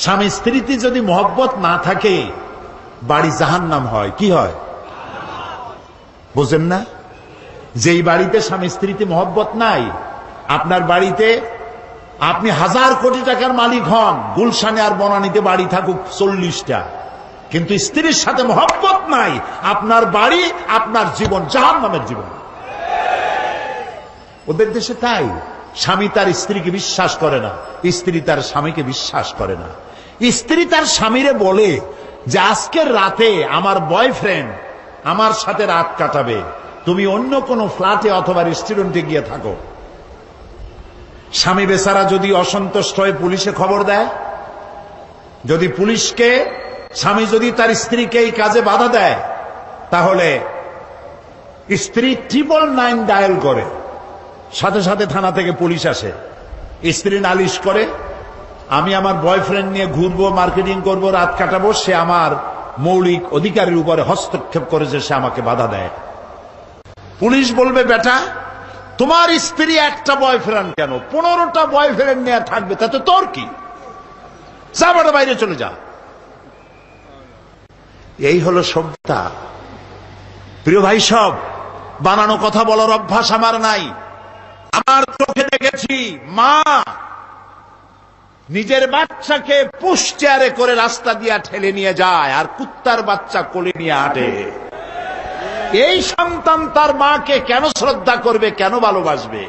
স্বামী স্ত্রীতে যদি মহব্বত না থাকে বাড়ি জাহান্নাম হয়। কি হয় বুঝেন না? যেই বাড়িতে স্বামী স্ত্রীতে মহব্বত নাই, আপনার বাড়িতে আপনি 1000 কোটি টাকার মালিক হন, গুলশানে আর বনানীতে বাড়ি থাকুক 40টা, কিন্তু স্ত্রীর সাথে মহব্বত নাই, আপনার বাড়ি আপনার জীবন জাহান্নামের জীবন। ওদের দেশে তাই, স্বামী তার স্ত্রীকে বিশ্বাস করে না, স্ত্রী তার স্বামীকে বিশ্বাস করে না। স্ত্রী তার স্বামীরে বলে যে আজকের রাতে আমার বয়ফ্রেন্ড আমার সাথে রাত কাটাবে, তুমি অন্য কোনো ফ্ল্যাটে অথবা রেস্টুরেন্টে গিয়ে থাকো। স্বামী বেচারা যদি অসন্তুষ্ট হয়ে পুলিশে খবর দেয়, যদি পুলিশকে স্বামী যদি তার স্ত্রীকে এই কাজে বাধা দেয়, তাহলে স্ত্রী 999 ডায়াল করে, সাথে সাথে থানা থেকে পুলিশ আসে। স্ত্রী নালিশ করে, আমি আমার বয়ফ্রেন্ড নিয়ে ঘুরবো, মার্কেটিং করব, রাত কাটাবো, সে আমার মৌলিক অধিকারের উপরে হস্তক্ষেপ করেছে, সে আমাকে বাধা দেয়। পুলিশ বলবে, বেটা তোমার স্ত্রী একটা বয়ফ্রেন্ড কেন, 15টা বয়ফ্রেন্ড নিয়ে থাকবে, তাতে তোর কি, যা বেটা বাইরে চলে যা। এই হলো সভ্যতা। প্রিয় ভাই, সব বানানো কথা বলার অভ্যাস আমার নাই। আমার চোখে দেখেছি মা নিজের বাচ্চাকে পুশ চেয়ারে করে রাস্তা দিয়ে ঠেলে নিয়ে যায়, আর কুত্তার বাচ্চা কোলে নিয়ে হাঁটে। এই সন্তান তার মাকে কেন শ্রদ্ধা করবে, কেন ভালোবাসবে?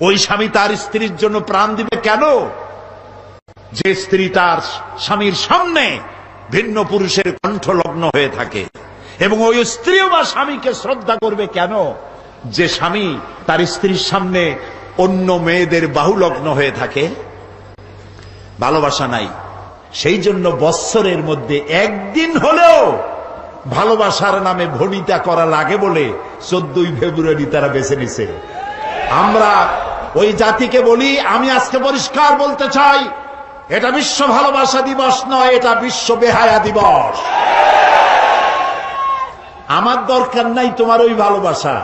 ওই স্বামী তার স্ত্রীর জন্য প্রাণ দিবে কেন? যে স্ত্রী তার স্বামীর সামনে ভিন্ন পুরুষের কণ্ঠলগ্ন হয়ে থাকে। এবং ওই স্ত্রীও বা স্বামীকে শ্রদ্ধা করবে কেন? যে স্বামী তার স্ত্রীর সামনে অন্য মেয়েদের বাহুলগ্ন হয়ে থাকে। ভালোবাসা নাই। সেই জন্য বৎসরের মধ্যে একদিন হলেও ভালোবাসার নামে ভনিতা করা লাগে বলে 14ই ফেব্রুয়ারি তারা বেছে নিছে। আমরা ওই জাতিকে বলি, আমি আজকে পরিষ্কার বলতে চাই, এটা বিশ্ব ভালোবাসা দিবস নয়, এটা বিশ্ব বেহায়া দিবস। আমার দরকার নাই তোমার ওই ভালোবাসা,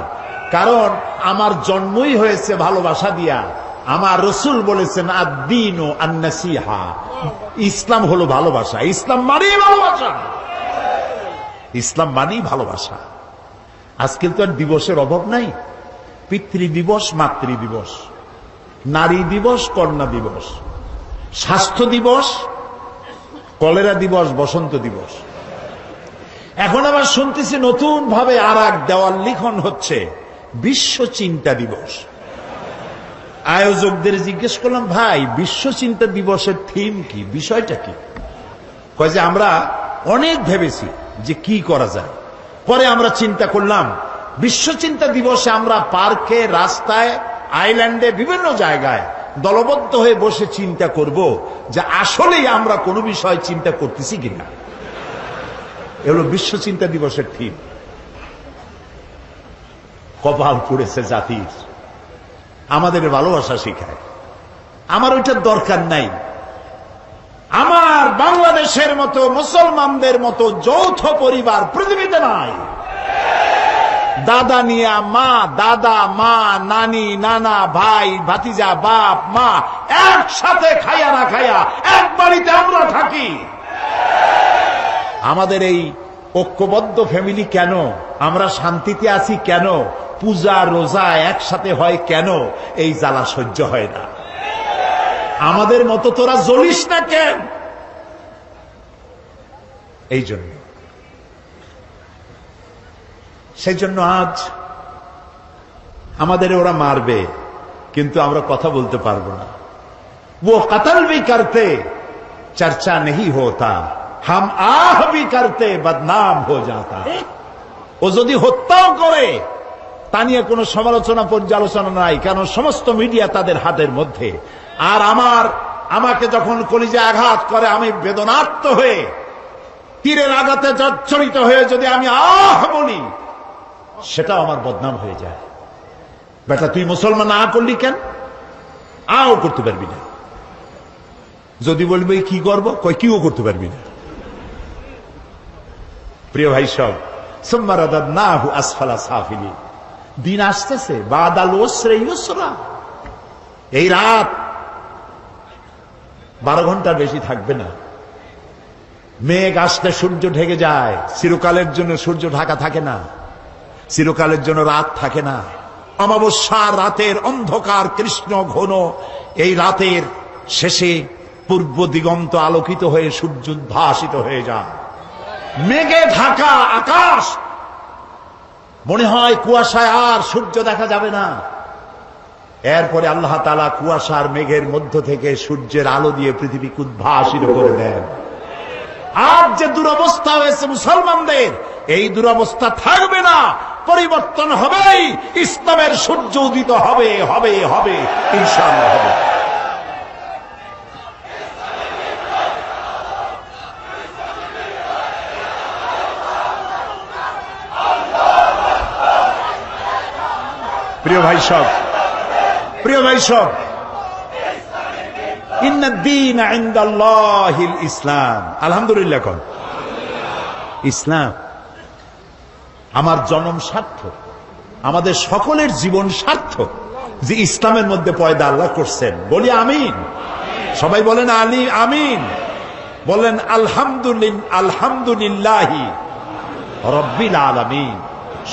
কারণ আমার জন্মই হয়েছে ভালোবাসা দিয়া। আমার রসুল বলেছেন আদ-দীন আন-নাসিহা, ইসলাম হলো ভালোবাসা। ইসলাম মানেই ভালোবাসা, ইসলাম মানেই ভালোবাসা। আজকাল তো আর দিবসের অভাব নাই। পিতৃ দিবস, মাতৃ দিবস, নারী দিবস, কন্যা দিবস, স্বাস্থ্য দিবস, কলেরা দিবস, বসন্ত দিবস। এখন আবার শুনতেছি নতুন ভাবে আর এক দেওয়াল লিখন হচ্ছে, বিশ্ব চিন্তা দিবস। আয়োজকদের জিজ্ঞেস করলাম, ভাই বিশ্ব চিন্তা দিবসের থিম কি, বিষয়টা কি? কয় যে আমরা অনেক ভেবেছি যে কি করা যায়, পরে আমরা চিন্তা করলাম বিশ্ব চিন্তা দিবসে আমরা পার্কে, রাস্তায়, আইল্যান্ডে, বিভিন্ন জায়গায় দলবদ্ধ হয়ে বসে চিন্তা করব যে আসলেই আমরা কোনো বিষয় চিন্তা করতেছি কিনা। এগুলো বিশ্ব চিন্তা দিবসের থিম। কপাল পুড়েছে জাতির, আমাদের ভালোবাসা শিখায়। আমার ওইটার দরকার নাই। আমার বাংলাদেশের মতো, মুসলমানদের মতো যৌথ পরিবার পৃথিবীতে নাই। দাদা নিয়া মা, দাদা মা, নানি নানা, ভাই ভাতিজা, বাপ মা একসাথে খাইয়া না খাইয়া এক বাড়িতে আমরা থাকি। আমাদের এই ঐক্যবদ্ধ ফ্যামিলি কেন? আমরা শান্তিতে আছি কেন? পূজা রোজা একসাথে হয় কেন? এই জ্বালা সহ্য হয় না। আমাদের মতো তোরা জ্বলিস না কেন? এই জন্য, সেই জন্য আজ আমাদের ওরা মারবে, কিন্তু আমরা কথা বলতে পারবো না। वो कत्ल भी करते चर्चा नहीं होता, हम आह भी करते बदनाम हो जाता। ও যদি হত্যাও করে তা নিয়ে কোনো সমালোচনা পর্যালোচনা নাই, কারণ সমস্ত মিডিয়া তাদের হাতের মধ্যে। আর আমাকে যখন কলিজে আঘাত করে, আমি বেদনার্ত হয়ে তীরের আঘাতে জর্জরিত হয়ে যদি আমি আহ বলি, সেটাও আমার বদনাম হয়ে যায়। বেটা তুই মুসলমান আহ করলি কেন? আও করতে পারবি না। যদি বলবি কি করবো, কই কিও করতে পারবি না। প্রিয় ভাই সব, সুম্মা রাদাদনাহু আসফালা সাফিলিন। দিন আসতেছে, বাদাল উসরি ইউসরা। এই রাত 12 ঘন্টার বেশি থাকবে না। মেঘ আসলে সূর্য ঢেকে যায়, চিরকালের জন্য সূর্য ঢাকা থাকে না, চিরকালের জন্য রাত থাকে না। অমাবস্যার রাতের অন্ধকার কৃষ্ণ ঘন এই রাতের শেষে পূর্ব দিগন্ত আলোকিত হয়ে সূর্য উদ্ভাসিত হয়ে যায়। মেঘে ঢাকা আকাশ, মনে হয় কুয়াশায় আর সূর্য দেখা যাবে না। এরপরে আল্লাহ তাআলা কুয়াশার মেঘের মধ্য থেকে সূর্যের আলো দিয়ে পৃথিবীকে উদ্ভাসিত করে দেন। আজ যে দুরবস্থা হয়েছে মুসলমানদের, এই দুরবস্থা থাকবে না, পরিবর্তন হবেই। ইসলামের সূর্য উদিত হবে, হবে, হবে, ইনশাআল্লাহ হবে। প্রিয় ভাই সব, প্রিয় ভাই সব, ইন্নাদ-দীন ইনদাল্লাহিল ইসলাম। আলহামদুলিল্লাহ কোন ইসলাম। আমার জন্ম সার্থক, আমাদের সকলের জীবন সার্থক যে ইসলামের মধ্যে পয়দা আল্লাহ করছেন। বলি আমিন। সবাই বলেন আলী আমিন, বলেন আলহামদুলিল্লাহ, আলহামদুলিল্লাহি রাব্বিল আলামিন।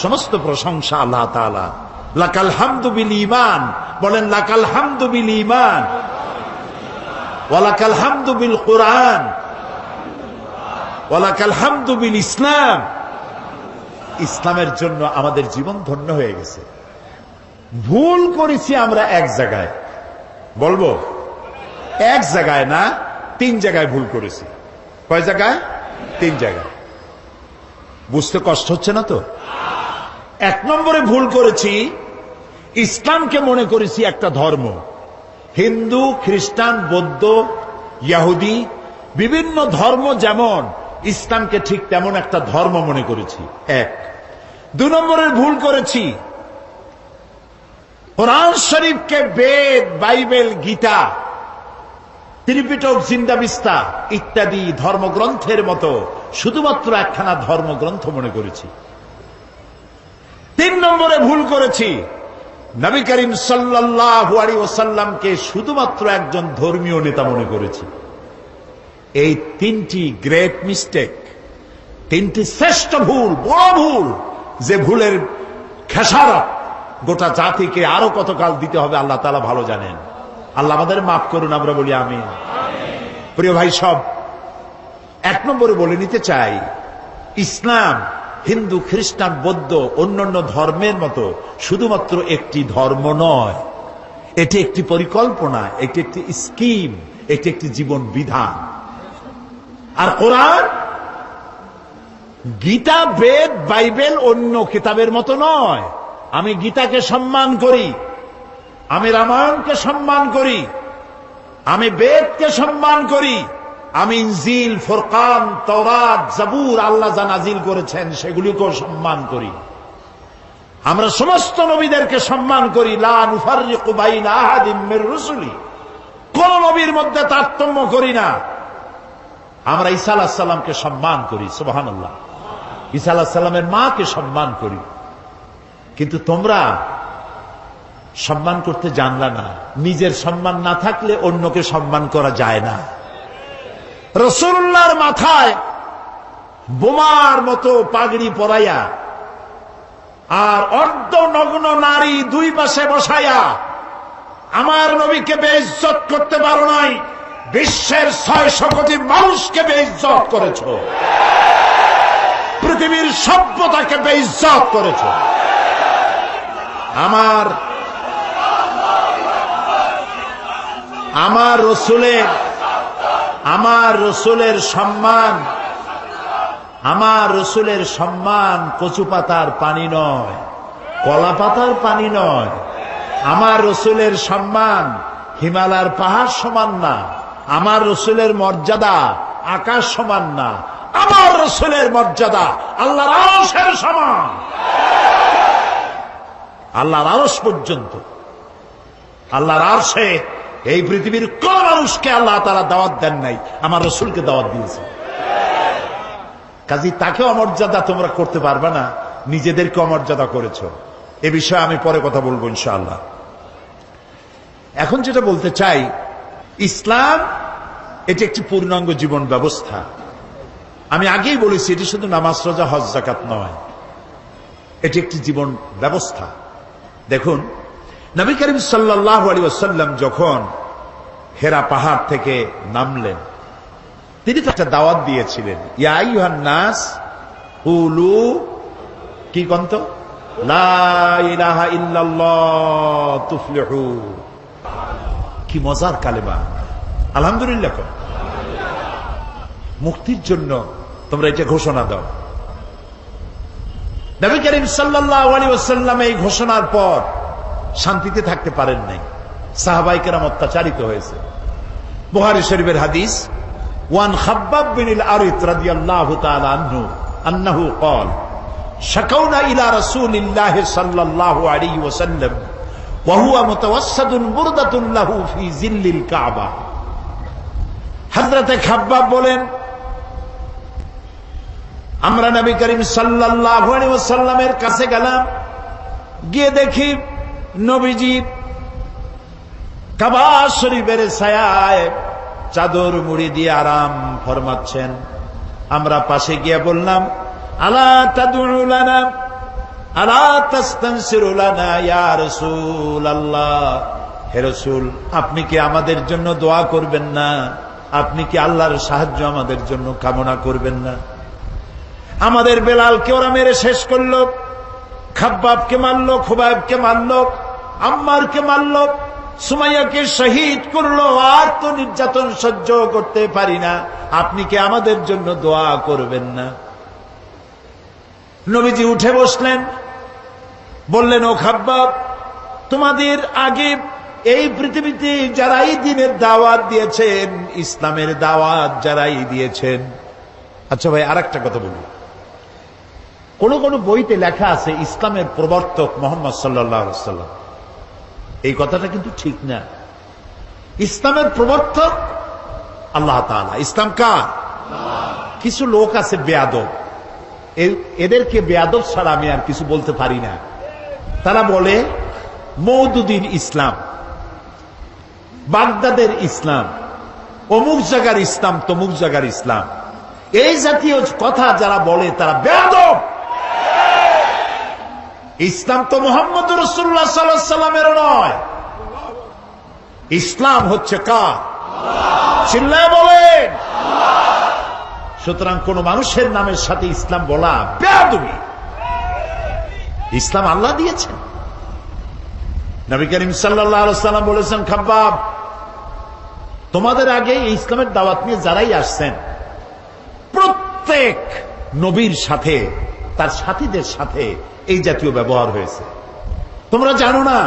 সমস্ত প্রশংসা আল্লাহ তাআলা। লাকাল হামদু বিল ঈমান, বলেন লাকাল হামদু বিল ঈমান ওয়া লাকাল হামদু বিল কুরআন ওয়া লাকাল হামদু বিল ইসলাম। ইসলামের জন্য আমাদের জীবন ধন্য হয়ে গেছে। ভুল করেছি আমরা এক জায়গায়, বলবো এক জায়গায় না, 3 জায়গায় ভুল করেছি। কয় জায়গায়? 3 জায়গায়। বুঝতে কষ্ট হচ্ছে না তো? 1 নম্বরে ভুল করেছি, ইসলামকে মনে করেছি একটা ধর্ম। হিন্দু, খ্রিস্টান, বৌদ্ধ, ইহুদি, বিভিন্ন ধর্ম যেমন, ইসলামকে ঠিক তেমন একটা ধর্ম মনে করেছি। 1। 2 নম্বরের ভুল করেছি, কোরআন শরীফকে বেদ, বাইবেল, গীতা, ত্রিপিটক, জিন্দাবিস্তা ইত্যাদি ধর্মগ্রন্থের মতো শুধুমাত্র একখানা ধর্মগ্রন্থ মনে করেছি। 3 নম্বরে ভুল করেছি, নবী করিম সাল্লাল্লাহু আলাইহি ওয়াসাল্লামকে শুধুমাত্র একজন ধর্মীয় নেতা মনে করেছি। এই 3টি গ্রেট মিস্টেক, 3টি শ্রেষ্ঠ ভুল, বড় ভুল, যে ভুলের খেসারত গোটা জাতিকে আরো কতকাল দিতে হবে আল্লাহ তাআলা ভালো জানেন। আল্লাহ আমাদের মাফ করুন, আমরা বলি আমিন। প্রিয় ভাই সব, 1 নম্বরে বলে নিতে চাই, ইসলাম হিন্দু, খ্রিস্টান, বৌদ্ধ, অন্যান্য ধর্মের মতো শুধুমাত্র একটি ধর্ম নয়। এটি একটি পরিকল্পনা, এটি একটি স্কিম, এটি একটি জীবন বিধান। আর কোরআন, গীতা, বেদ, বাইবেল অন্য কিতাবের মতো নয়। আমি গীতাকে সম্মান করি, আমি রামায়ণকে সম্মান করি, আমি বেদকে সম্মান করি, আমি ইনজিল, ফুরকান, তাওরাত, জাবুর আল্লাহ যা নাজিল করেছেন সেগুলিকেও সম্মান করি। আমরা সমস্ত নবীদেরকে সম্মান করি। লা নুফাররিকু বাইনা আহাদিম মির রুসুলি, কোন নবীর মধ্যে তারতম্য করি না। আমরা ঈসা আলাইহিস সালামকে সম্মান করি, সুবহানাল্লাহ। ঈসা আলাইহিস সালামের মাকে সম্মান করি। কিন্তু তোমরা সম্মান করতে জানলা না। নিজের সম্মান না থাকলে অন্যকে সম্মান করা যায় না। রাসূলুল্লাহর মাথায় বোমার মতো পাগড়ি পরাইয়া আর অর্ধনগ্ন নারী 2 পাশে বসাইয়া আমার নবীকে বেইজ্জত করতে পারো নাই, বিশ্বের 600 কোটি মানুষকে বেইজ্জত করেছ, পৃথিবীর সভ্যতাকে বেইজ্জত করেছ। আমার রসুলের সম্মান কচু পাতার পানি নয়, কলা পাতার পানি নয়। আমার রসুলের সম্মান হিমালয়ের পাহাড় সমান না। আমার রসুলের মর্যাদা আকাশ সমান না। আমার রসুলের মর্যাদা আল্লাহর আরশের সমান। আল্লাহর আরশ পর্যন্ত, আল্লাহর আরশে এই পৃথিবীর কোন মানুষকে আল্লাহ তাআলা দাওয়াত দেন নাই, আমার রসুলকে দাওয়াত দিয়েছে। কাজী তাকে অমর্যাদা তোমরা করতে পারবে না, নিজেদেরকে অমর্যাদা করেছ। এ বিষয়ে আমি পরে কথা বলবো ইনশাআল্লাহ। এখন যেটা বলতে চাই, ইসলাম এটি একটি পূর্ণাঙ্গ জীবন ব্যবস্থা। আমি আগেই বলেছি, এটি শুধু নামাজ, রোজা, হজ, যাকাত নয়, এটি একটি জীবন ব্যবস্থা। দেখুন, নবী করিম সাল্লাল্লাহু আলাইহি ওয়াসাল্লাম যখন হেরা পাহাড় থেকে নামলেন, তিনি তো একটা দাওয়াত দিয়েছিলেন, ইয়া আইয়ুহান নাস কুলু কি কন্ত লা ইলাহা ইল্লাল্লাহ তুফলিহু। কি মজার কালেমা! আলহামদুলিল্লাহ। মুক্তির জন্য তোমরা এটা ঘোষণা দাও। নবী করিম সাল্লাল্লাহু আলাইহি ওয়াসাল্লাম এই ঘোষণার পর শান্তিতে থাকতে পারেন নাই, সাহাবায়ে কেরাম অত্যাচারিত হয়েছে। বুখারী শরীফের হাদিস, ওয়ান খাব্বাব বিন আল-আরিত রাদিয়াল্লাহু তাআলা আনহু আন্নাহু ক্বাল শাকাউনা ইলা রাসূলিল্লাহি সাল্লাল্লাহু আলাইহি ওয়াসাল্লাম ওয়া হুয়া মুতাওয়াসসাদুন বুরদাতুন লাহু ফি জিল্লিল কাবা। হযরত খাব্বাব বলেন, আমরা নবী করিম সাল্লাল্লাহু আলাইহি ওয়াসাল্লামের কাছে গেলাম, গিয়ে দেখি নবীজি কাবা শরীফের ছায়ায় চাদর মুড়ি দিয়ে আরাম ফরমাচ্ছেন। আমরা পাশে গিয়ে বললাম, আলা তাদউ লানা আলা তাস্তানসিরু লানা ইয়া রাসূলুল্লাহ, হে রাসূল, আপনি কি আমাদের জন্য দোয়া করবেন না? আপনি কি আল্লাহর সাহায্য আমাদের জন্য কামনা করবেন না? আমাদের বেলালকে ওরা মেরে শেষ করলো, খাব্বাবকে মারলো, খুবাইবকে মারলো, আম্মারকে মারলো, সুমাইয়াকে শহীদ করলো। আর তো নির্যাতন সহ্য করতে পারি না, আপনি কি আমাদের জন্য দোয়া করবেন না? নবীজি উঠে বসলেন, বললেন, ও খাব্বাব, তোমাদের আগে এই পৃথিবীতে যারাই দ্বীনের দাওয়াত দিয়েছেন, ইসলামের দাওয়াত যারাই দিয়েছেন। আচ্ছা ভাই, আরেকটা কথা বলি, কোন কোন বইতে লেখা আছে ইসলামের প্রবর্তক মুহাম্মদ সাল্লাল্লাহু আলাইহি ওয়াসাল্লাম। এই কথাটা কিন্তু ঠিক না। ইসলামের প্রবর্তক আল্লাহ তাআলা। ইসলাম কার? কিছু লোক আছে বেয়াদব, এদেরকে বেয়াদব ছাড়া আমি আর কিছু বলতে পারি না। তারা বলে মওদুদীর ইসলাম, বাগদাদের ইসলাম, অমুক জায়গার ইসলাম, তমুক জায়গার ইসলাম। এই জাতীয় কথা যারা বলে তারা বেয়াদব। ইসলাম তো মুহাম্মদ রাসূলুল্লাহ সাল্লাল্লাহু আলাইহি ওয়াসাল্লামের নয়। ইসলাম হচ্ছে কার? চিল্লায় বলেন। সুতরাং কোন মানুষের নামের সাথে ইসলাম বলা বেয়াদবি। ইসলাম আল্লাহ দিয়েছেন। নবী করিম সাল্লাল্লাহু আলাইহি ওয়াসাল্লাম বলেছেন, খাব্বাব, তোমাদের আগে এই ইসলামের দাওয়াত নিয়ে যারাই আসছেন, প্রত্যেক নবীর সাথে, তার সাথীদের সাথে এই জাতীয় ব্যবহার হয়েছে। তোমরা জানো না,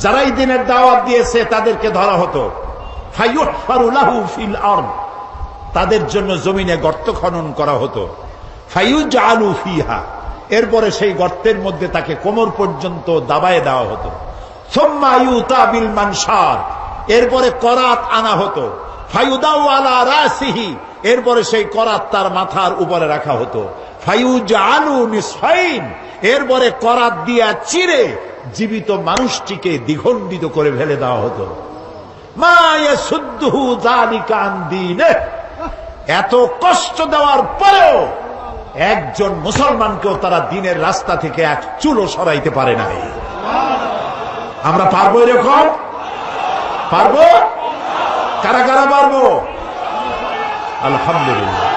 যারা এই দিনের দাওয়াত দিয়েছে তাদেরকে ধরা হতো, ফায়ুহফারু লাহু ফিল আরদ, তাদের জন্য জমিনে গর্ত খনন করা হতো, ফায়ুজআলু ফিহা, এরপরে সেই গর্তের মধ্যে তাকে কোমর পর্যন্ত দাবায় দেওয়া হতো, সুম্মা ইউতা বিল মানশার, এরপরে করাত আনা হতো, ফায়ুদাউ আলা রাসিহি, এরপরে সেই করাত তার মাথার উপরে রাখা হতো, ফায়ুজআলু নিসফাইন, এরপরে করাত দিয়া চিরে জীবিত মানুষটিকে দ্বিখণ্ডিত করে ফেলে দেওয়া হতো। মা ইয়াসুদ্দুহু যালিকা আন দীনিহি, এত কষ্ট দেওয়ার পরেও একজন মুসলমানকেও তারা দ্বীনের রাস্তা থেকে এক চুলও সরাইতে পারে নাই। আমরা পারবো এরকম? পারবো? কারা কারা পারবো? আলহামদুলিল্লাহ।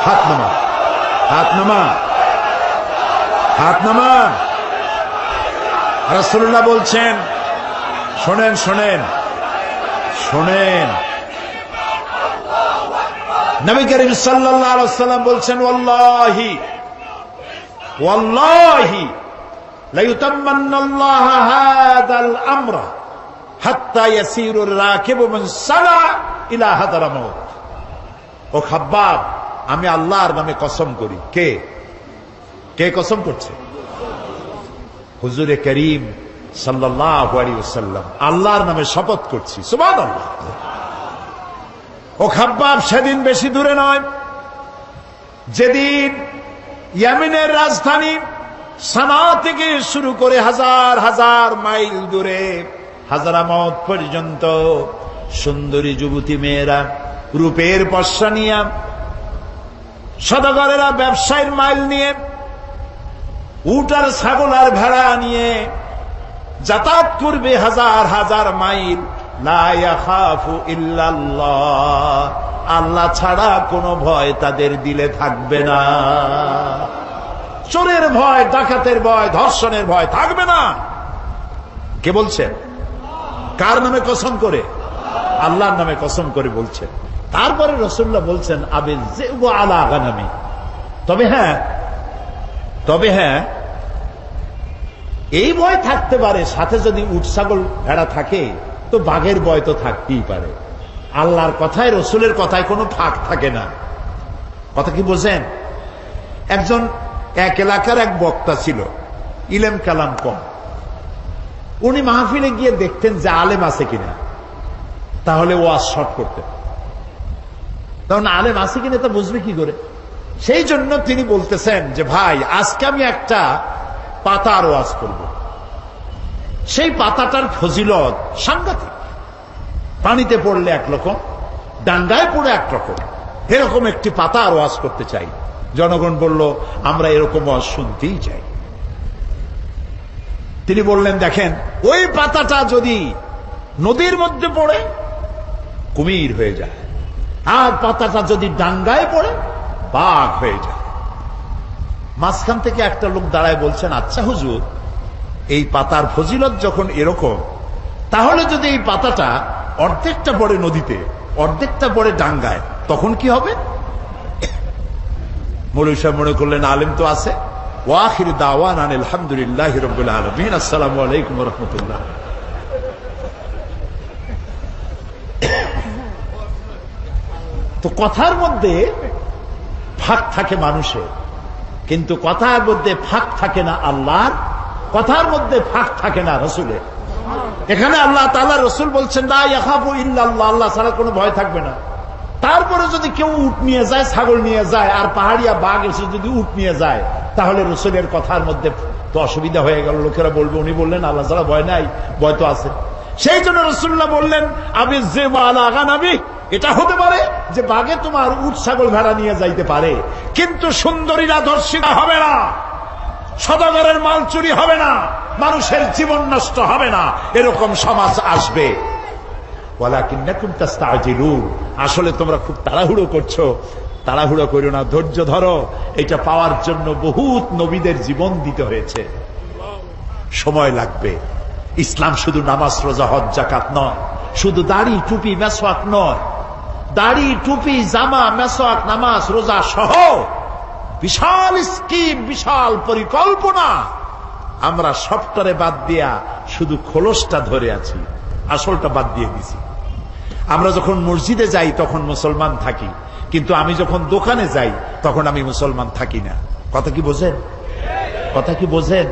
হাত নামা, হাত নামা, হাত নামা। রাসূলুল্লাহ বলছেন, শোনেন শোনেন শোনেন, নবী করিম সাল্লাল্লাহু আলাইহি ওয়াসাল্লাম বলছেন, ওয়াল্লাহি ওয়াল্লাহি লা ইউতাম্মান্নাল্লাহু হাযাল আমরা হাত্তা ইয়াসিরুর রাকিবু মিন সানা ইলা হাদারামাউত। ও খাব্বাব, আমি আল্লাহর নামে কসম করি। কে কে কসম করছে? হুজুরে করিম সাল্লাল্লাহু আলাইহি ওয়াসাল্লাম আল্লাহর নামে শপথ করছি। সুবহানাল্লাহ। ও খাব্বাব, সেদিন বেশি দূরে নয়, যেদিন ইয়েমেনের রাজধানী সানা থেকে শুরু করে হাজার হাজার মাইল দূরে হাজারামাউত পর্যন্ত সুন্দরী যুবতী মেয়েরা রূপের পশা নিয়ে, সদাগরেরা ব্যবসায়ের মাইল নিয়ে, উট আর ছাগল আর ভেড়া নিয়ে যাতায়াত করবে হাজার হাজার মাইল। লা ইয়াখাফু ইল্লাল্লাহ, আল্লাহ ছাড়া কোনো ভয় তাদের দিলে থাকবে না। চোরের ভয়, ডাকাতের ভয়, ধর্ষণের ভয় থাকবে না। কে বলছেন? কার নামে কসম করে? আল্লাহর নামে কসম করে বলছেন। তারপরে রাসূলুল্লাহ বলছেন আবিল যিবু আলা গানামি, তবে হ্যাঁ এই ভয় থাকতে পারে, সাথে যদি উট ছাগল ভেড়া থাকে তো বাঘের ভয় তো থাকতেই পারে। আল্লাহর কথায়, রসুলের কথায় কোনো ফাঁক থাকে না। কথা কি বোঝেন? একজন এক এলাকার এক বক্তা ছিল, ইলেম কালাম কম। উনি মাহফিলে গিয়ে দেখতেন যে আলেম আছে কিনা, তাহলে ওয়াজ শর্ট করতেন। তখন আলেম আছে কিনা তা বুঝবে কি করে? সেই জন্য তিনি বলতেছেন যে ভাই, আজকে আমি একটা পাতার ওয়াজ করব। সেই পাতাটার ফজিলত সাংঘাতিক। পানিতে পড়লে একরকম, ডাঙ্গায় পড়ে একরকম, এরকম একটি পাতার ওয়াজ করতে চাই। জনগণ বলল আমরা এরকম ওয়াজ শুনতেই চাই। তিনি বললেন দেখেন, ওই পাতাটা যদি নদীর মধ্যে পড়ে কুমির হয়ে যায়, আর পাতাটা যদি ডাঙ্গায় পড়ে বাঘ হয়ে যায়। মাঝখান থেকে একটা লোক দাঁড়ায় বলছেন, আচ্ছা হুজুর, এই পাতার ফজিলত যখন এরকম, তাহলে যদি এই পাতাটা অর্ধেকটা পড়ে নদীতে, অর্ধেকটা পড়ে ডাঙ্গায়, তখন কি হবে? মৌলভী সাহেব মনে করলেন আলেম তো আছে। ওয়াখির দাওয়ানা আলহামদুলিল্লাহি রাব্বিল আলামিন, আসসালামু আলাইকুম ওয়া রাহমাতুল্লাহ। তো কথার মধ্যে ফাঁক থাকে মানুষের, কিন্তু কথার মধ্যে ফাঁক থাকে না আল্লাহর, কথার মধ্যে ফাঁক থাকে না রসুলের। এখানে আল্লাহ তাআলা, রসুল বলছেন লা ইয়াখাফু ইল্লাল্লাহ, আল্লাহ ছাড়া কোনো ভয় থাকবে না। তারপরে যদি কেউ উট নিয়ে যায়, ছাগল নিয়ে যায়, আর পাহাড়িয়া বাঘ এসে যদি উট নিয়ে যায়, তাহলে রসুলের কথার মধ্যে তো অসুবিধা হয়ে গেল। লোকেরা বলবে উনি বললেন আল্লাহ ছাড়া ভয় নাই, ভয় তো আছে। সেই জন্য রাসূলুল্লাহ বললেন আবিজ যিবু আলা গানামি, এটা হতে পারে যে বাঘে তোমার উট ছাগল ভেড়া নিয়ে যাইতে পারে, কিন্তু সুন্দরীরা ধর্ষিতা হবে না, সদাগরের মাল চুরি হবে না, মানুষের জীবন নষ্ট হবে না, এরকম সমাজ আসবে। ওয়ালাকিন্নাকুম তাস্তাজিলুন, আসলে তোমরা খুব তাড়াহুড়ো করছো। তাড়াহুড়ো করো না, ধৈর্য ধরো। এটা পাওয়ার জন্য বহুত নবীদের জীবন দিতে হয়েছে, সময় লাগবে। ইসলাম শুধু নামাজ, রোজা, হজ, যাকাত নয়, শুধু দাড়ি, টুপি, মেসওয়াক নয়। দাড়ি, টুপি, জামা, মেসওয়াক, নামাজ, রোজা সহ বিশাল স্কিম, বিশাল পরিকল্পনা। আমরা সবটারে বাদ দিয়া শুধু খোলসটা ধরে আছি, আসলটা বাদ দিয়ে দিছি। আমরা যখন মসজিদে যাই তখন মুসলমান থাকি, কিন্তু আমি যখন দোকানে যাই তখন আমি মুসলমান থাকি না। কথা কি বোঝেন? কথা কি বোঝেন?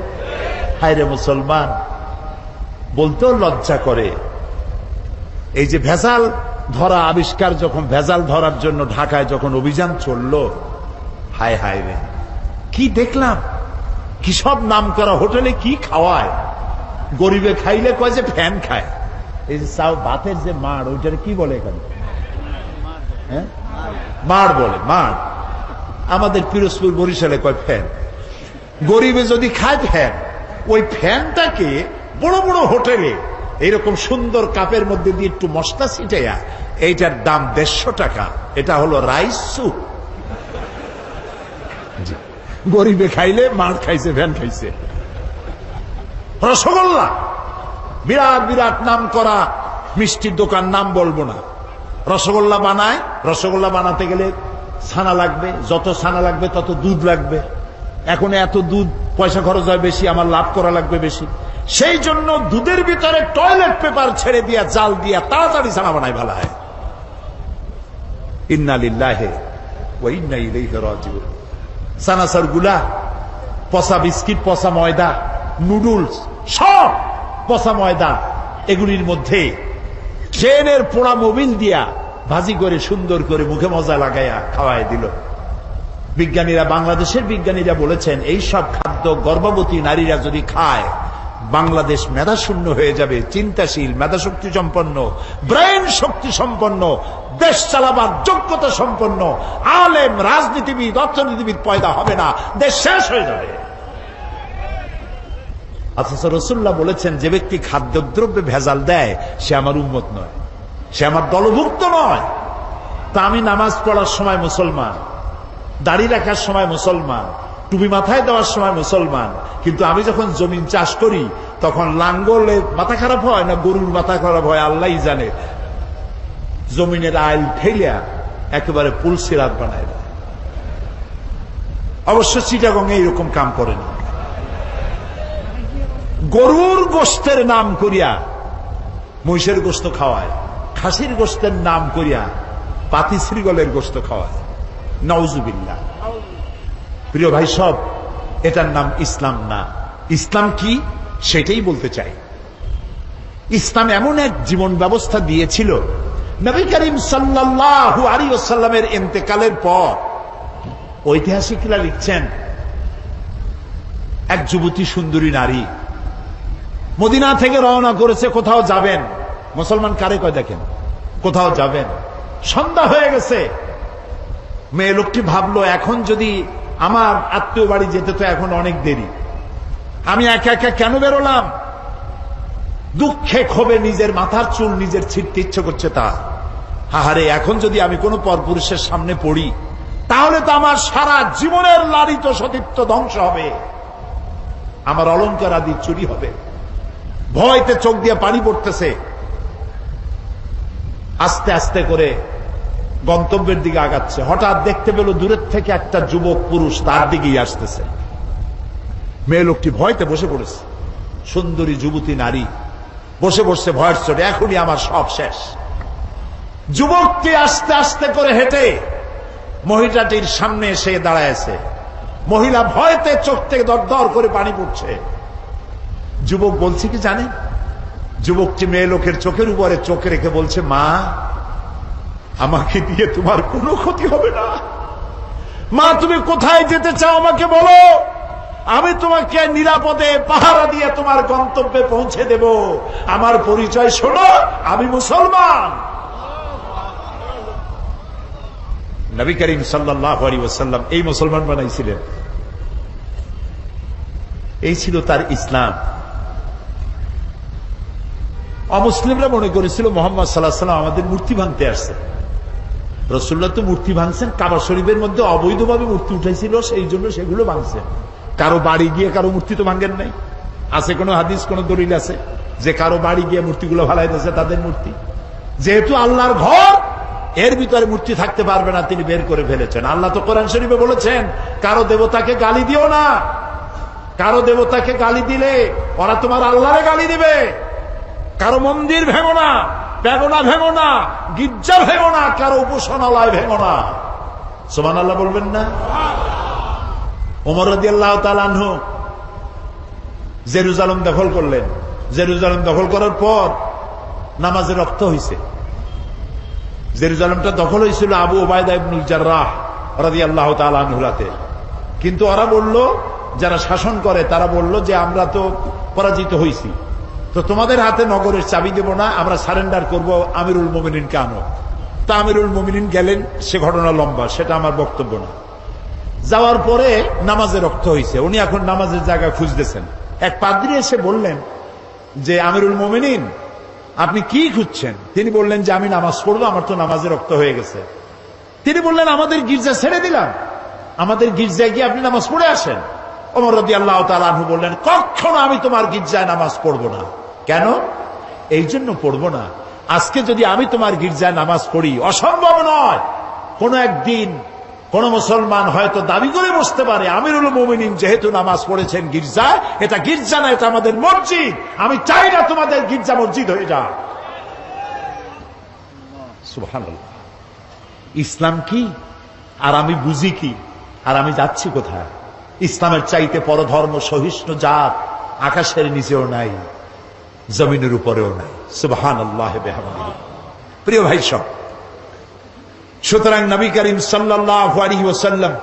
হায় রে মুসলমান, বলতেও লজ্জা করে। এই যে ভেজাল ধরা আবিষ্কার, যখন ভেজাল ধরার জন্য ঢাকায় যখন অভিযান চললো, হায় হায় রে, কি দেখলাম! কি সব নাম করা হোটেলে কি খাওয়ায়! গরিবে খাইলে কয় যে ফ্যান খায়। এই যে চাও ভাতের যে মাড়, ওইটারে কি বলে এখানে? হ্যাঁ, মাড় বলে, মাড়। আমাদের পিরোজপুর, বরিশালে কয় ফ্যান। গরিবে যদি খায় ফ্যান, ওই ফ্যানটাকে বড় বড় হোটেলে এইরকম সুন্দর কাপের মধ্যে দিয়ে একটু মশলা ছিটাইয়া, এইটার দাম 150 টাকা। এটা হলো রাইস স্যুপ। গরিবে খাইলে মাছ খাইছে, ফ্যান খাইছে। রসগোল্লা, বিরাট বিরাট নাম করা মিষ্টির দোকান, নাম বলবো না। রসগোল্লা বানায়, রসগোল্লা বানাতে গেলে ছানা লাগবে, যত ছানা লাগবে তত দুধ লাগবে। এখন এত দুধ, পয়সা খরচ হয় বেশি, আমার লাভ করা লাগবে বেশি। সেই জন্য দুধের ভিতরে টয়লেট পেপার ছেড়ে দিয়া, জাল দিয়া তাড়াতাড়ি ছানা বানায় ফেলা হয়। ইন্না লিল্লাহি ওয়া ইন্না ইলাইহি রাজিউন। সানাসার গুলা, পচা বিস্কিট, পচা ময়দা, নুডলস, সব পচা ময়দা। এগুলির মধ্যে ট্রেনের পোড়া মোবিল দিয়া ভাজি করে সুন্দর করে মুখে মজা লাগাইয়া খাওয়াই দিল। বিজ্ঞানীরা, বাংলাদেশের বিজ্ঞানীরা বলেছেন এই সব খাদ্য গর্ভবতী নারীরা যদি খায় বাংলাদেশ মেধাশূন্য হয়ে যাবে, চিন্তাশীল, মেধাশক্তি সম্পন্ন, ব্রেন শক্তি সম্পন্ন, দেশ চালাবার যোগ্যতা সম্পন্ন আলেম, রাজনীতিবিদ, অর্থনীতিবিদ পয়দা হবে না, দেশ শেষ হয়ে যাবে। অথচ রাসূলুল্লাহ বলেছেন, যে ব্যক্তি খাদ্যদ্রব্যে ভেজাল দেয় সে আমার উম্মত নয়, সে আমার দলভুক্ত নয়। তা আমি নামাজ পড়ার সময় মুসলমান, দাড়ি রাখার সময় মুসলমান, টুপি মাথায় দেওয়ার সময় মুসলমান, কিন্তু আমি যখন জমিন চাষ করি তখন লাঙ্গলে মাথা খারাপ হয় না গরুর মাথা খারাপ হয় আল্লাহই জানে, জমিনের আইল ঠেলিয়া একেবারে পুলসিরাত বানায় দেয়। অবশ্য চিটাগং এইরকম কাম করে না। গরুর গোশতের নাম করিয়া মহিষের গোশত খাওয়ায়, খাসির গোশতের নাম করিয়া পাতি শ্রীগলের গোশত খাওয়ায়। নাউজুবিল্লাহ। প্রিয় ভাই সব, এটার নাম ইসলাম না। ইসলাম কি সেটাই বলতে চাই। ইসলাম এমন এক জীবন ব্যবস্থা দিয়েছিল, নবী করিম সাল্লাল্লাহু আলাইহি ওয়াসাল্লামের ইন্তেকালের পর ঐতিহাসিকরা লিখছেন, এক যুবতী সুন্দরী নারী মদিনা থেকে রওনা করেছে, কোথাও যাবেন। মুসলমান কারে কয় দেখেন, কোথাও যাবেন। সন্ধ্যা হয়ে গেছে। মেয়ে লোকটি ভাবলো, এখন যদি আমার আত্মীয় বাড়ি যেতে তো এখন অনেক দেরি, আমি একা একা কেন বেরোলাম? দুঃখে ক্ষোভে নিজের মাথার চুল নিজের ছিঁড়তে ইচ্ছে করছে তার। আহারে, এখন যদি আমি কোনো পরপুরুষের সামনে পড়ি তাহলে তো আমার সারা জীবনের লালিত সতীত্ব ধ্বংস হবে, আমার অলংকার আদি চুরি হবে। ভয়তে চোখ দিয়ে পানি পড়তেছে। আস্তে আস্তে করে গন্তব্যের দিকে আগাচ্ছে। হঠাৎ দেখতে পেল দূরের থেকে একটা যুবক পুরুষ তার দিকেই আসতেছে। মেয়ে লোকটি ভয়তে বসে পড়েছে। সুন্দরী যুবতী নারী বসে বসে ভয়ের চোটে, এখনই আমার সব শেষ। যুবকটি আস্তে আস্তে করে হেঁটে মহিলাটির সামনে এসে দাঁড়ায়ছে। মহিলা ভয়তে চোখ থেকে দরদর করে পানি পড়ছে। যুবক বলছে কি জানেন? যুবকটি মেয়ে লোকের চোখের উপরে চোখ রেখে বলছে, মা, আমাকে দিয়ে তোমার কোনো ক্ষতি হবে না। মা, তুমি কোথায় যেতে চাও আমাকে বলো, আমি তোমাকে নিরাপদে পাহারা দিয়ে তোমার গন্তব্যে পৌঁছে দেব। আমার পরিচয় শোনো, আমি মুসলমান। নবী করিম সাল্লাল্লাহু আলাইহি ওয়াসাল্লাম এই মুসলমান বানাইছিলেন। এই ছিল তার ইসলাম। অমুসলিমরা মনে করেছিল মোহাম্মদ সাল্লাল্লাহু আলাইহি ওয়াসাল্লাম আমাদের মূর্তি ভাঙতে আসছে। রাসূলুল্লাহ তো মূর্তি ভাঙছেন, কাবা শরীফের মধ্যে অবৈধভাবে মূর্তি উঠাইছিল, সেই জন্য সেগুলো ভাঙছেন। কারো বাড়ি গিয়ে কারো মূর্তি তো ভাঙেন নাই। আছে কোন হাদিস, কোন দলিল আছে যে কারো বাড়ি গিয়ে মূর্তিগুলো ভালাই দিয়েছে তাদের মূর্তি? যেহেতু আল্লাহর ঘর, এর ভিতরে মূর্তি থাকতে পারবে না, তিনি বের করে ফেলেছেন। আল্লাহ তো কোরআন শরীফে বলেছেন, কারো দেবতাকে গালি দিও না। কারো দেবতাকে গালি দিলে ওরা তোমার আল্লাহরে গালি দিবে। কারো মন্দির ভেঙো না, প্যাগোডা ভেঙো না, গির্জা ভেঙো না, কারো উপাসনালয় ভেঙো না। সুবহানাল্লাহ বলবেন না? ওমর রাদিয়াল্লাহু তাআলা আনহু জেরুজালেম দখল করলেন। জেরুজালেম দখল করার পর নামাজে রক্ত হয়েছে। জেরুজালেমটা দখল হয়েছিল আবু উবাইদা ইবনুল জাররাহ রাদিয়াল্লাহু তাআলা আনহুর হাতে। কিন্তু ওরা বলল, যারা শাসন করে তারা বলল যে আমরা তো পরাজিত হয়েছি, তো তোমাদের হাতে নগরের চাবি দেব না, আমরা সারেন্ডার করব, আমিরুল মুমিনিনকে আনো। তা আমিরুল মুমিনিন গেলেন, সে ঘটনা লম্বা, সেটা আমার বক্তব্য না। যাওয়ার পরে নামাজে রক্ত হয়েছে। উনি এখন নামাজের জায়গা খুঁজতেছেন। এক পাদ্রী এসে বললেন যে, আমিরুল মুমিনিন, আপনি কি খুঁজছেন? তিনি বললেন যে, আমি নামাজ পড়বো, আমার তো নামাজে রক্ত হয়ে গেছে। তিনি বললেন, আমাদের গির্জা ছেড়ে দিলাম, আমাদের গির্জায় গিয়ে আপনি নামাজ পড়ে আসেন। ওমর রাদিয়াল্লাহু তাআলা আনহু বললেন, কখনো আমি তোমার গির্জায় নামাজ পড়বো না। কেন? এই জন্য পড়বো না, আজকে যদি আমি তোমার গির্জায় নামাজ পড়ি, অসম্ভব নয়, কোন একদিন কোন মুসলমান হয়তো দাবি করে বসতে পারে, আমিরুল মুমিনিন যেহেতু নামাজ পড়েছেন গির্জায়, এটা গির্জা না, এটা আমাদের মসজিদ, আমি চাই না তোমাদের গির্জা মসজিদ হয়ে যাক। সুবহানাল্লাহ। ইসলাম কি আর আমি বুঝি কি আর আমি যাচ্ছি কোথায়? ইসলামের চাইতে পরধর্ম সহিষ্ণু জাত আকাশের নিচেও নাই, জমিনের উপরেও নাই। সুবহানাল্লাহ বিহামদিহি। প্রিয় ভাই সব, সুতরাং নবী করিম সাল্লাল্লাহু আলাইহি ওয়াসাল্লাম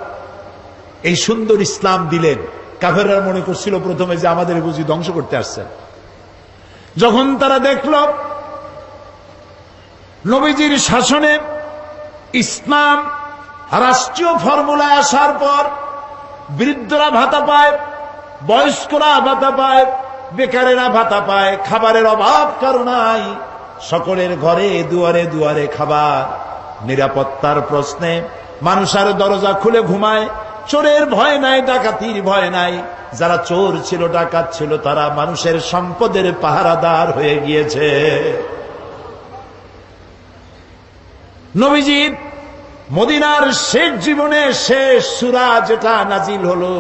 এই সুন্দর ইসলাম দিলেন। কাফেররা মনে করছিল প্রথমে যে আমাদের বুঝি ধ্বংস করতে আসছেন। যখন তারা দেখল নবীজির শাসনে ইসলাম রাষ্ট্রীয় ফর্মুলায় আসার পর বৃদ্ধরা ভাতা পায়, বয়স্করা ভাতা পায়, বেকারেরা ভাতা পায়, খাবারের অভাব কারো নাই, সকলের ঘরে দুয়ারে দুয়ারে খাবার, নিরাপত্তার প্রশ্নে মানুষ আর দরজা খুলে ঘুমায়, চোরের ভয় নাই, ডাকাতির ভয় নাই, যারা চোর ছিল ডাকাত ছিল তারা মানুষের সম্পদের পাহারাদার হয়ে গিয়েছে। নবীজি মদিনার শেষ জীবনে শেষ সূরা যেটা নাজিল হলো,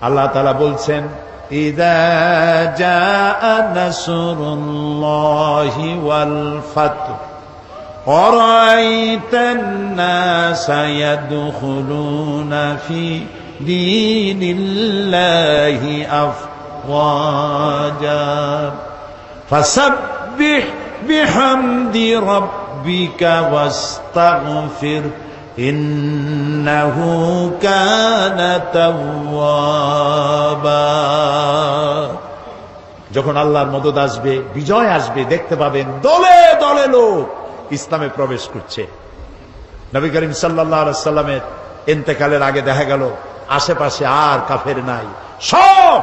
আল্লাহ তাআলা বলছেন ইযা জাআ নাসরুল্লাহি ওয়াল ফাতহু আরাআইতান নাসা ইয়াদখুলুনা ফি দীনিল্লাহি আফওয়াজা ফাসাব্বিহ বিহামদি রাব্বিকা ওয়াস্তাগফির ইন্নাহু কানা তাওয়াবা। যখন আল্লাহর মদদ আসবে, বিজয় আসবে, দেখতে পাবেন দলে দলে লোক ইসলামে প্রবেশ করছে। নবী করিম সাল্লাল্লাহু আলাইহি সাল্লামের ইন্তেকালের আগে দেখা গেল আশেপাশে আর কাফের নাই, সব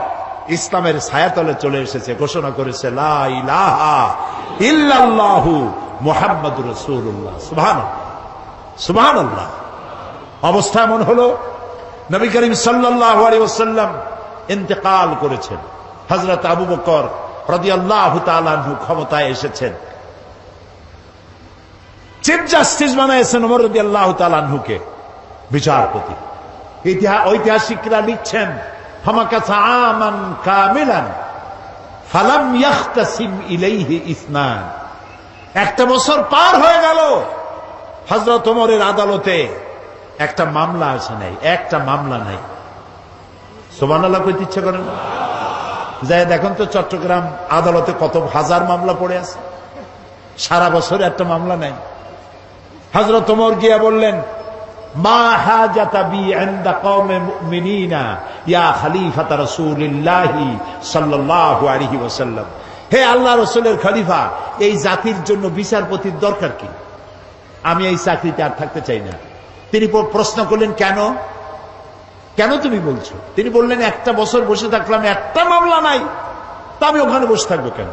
ইসলামের ছায়াতলে চলে এসেছে, ঘোষণা করেছে লা ইলাহা ইল্লাল্লাহু মুহাম্মাদুর রাসূলুল্লাহ। সুবহানাল্লাহ, সুবহানাল্লাহ। অবস্থা এমন হলো নবী করিম সাল্লাল্লাহু আলাইহি ওয়াসাল্লাম ইন্তেকাল করেছেন, হযরত আবু বকর রাদিয়াল্লাহু তাআলা আনহু ক্ষমতায় এসেছেন, চিফ জাস্টিস বানাইছেন ওমর রাদিয়াল্লাহু তাআলা আনহুকে বিচারপতি। ঐতিহাসিকরা লিখছেন ফামাকাসা আমান কামিলান ফালাম ইয়াখতাসিম ইলাইহি ইসনান, একটা বছর পার হয়ে গেল, হযরত ওমরের আদালতে একটা মামলা আসে নাই, একটা মামলা নাই। সুবহানাল্লাহ কইতে ইচ্ছে করেন? যাই দেখুন তো চট্টগ্রাম আদালতে কত হাজার মামলা পড়ে আছে, সারা বছর একটা মামলা নাই। হযরত ওমর গিয়া বললেন মা হাজাতা বি ইনদা কওমে মুমিনিনা ইয়া খলিফাত রাসূলিল্লাহি সাল্লাল্লাহু আলাইহি ওয়াসাল্লাম, হে আল্লাহ রাসূলের খলিফা, এই জাতির জন্য বিচারপতির দরকার কি? আমি এই চাকরিতে আর থাকতে চাই না। তিনি প্রশ্ন করলেন কেন, কেন তুমি বলছো? তিনি বললেন একটা বছর বসে থাকলাম, একটা মামলা নাই, তা আমি ওখানে বসে থাকবো কেন?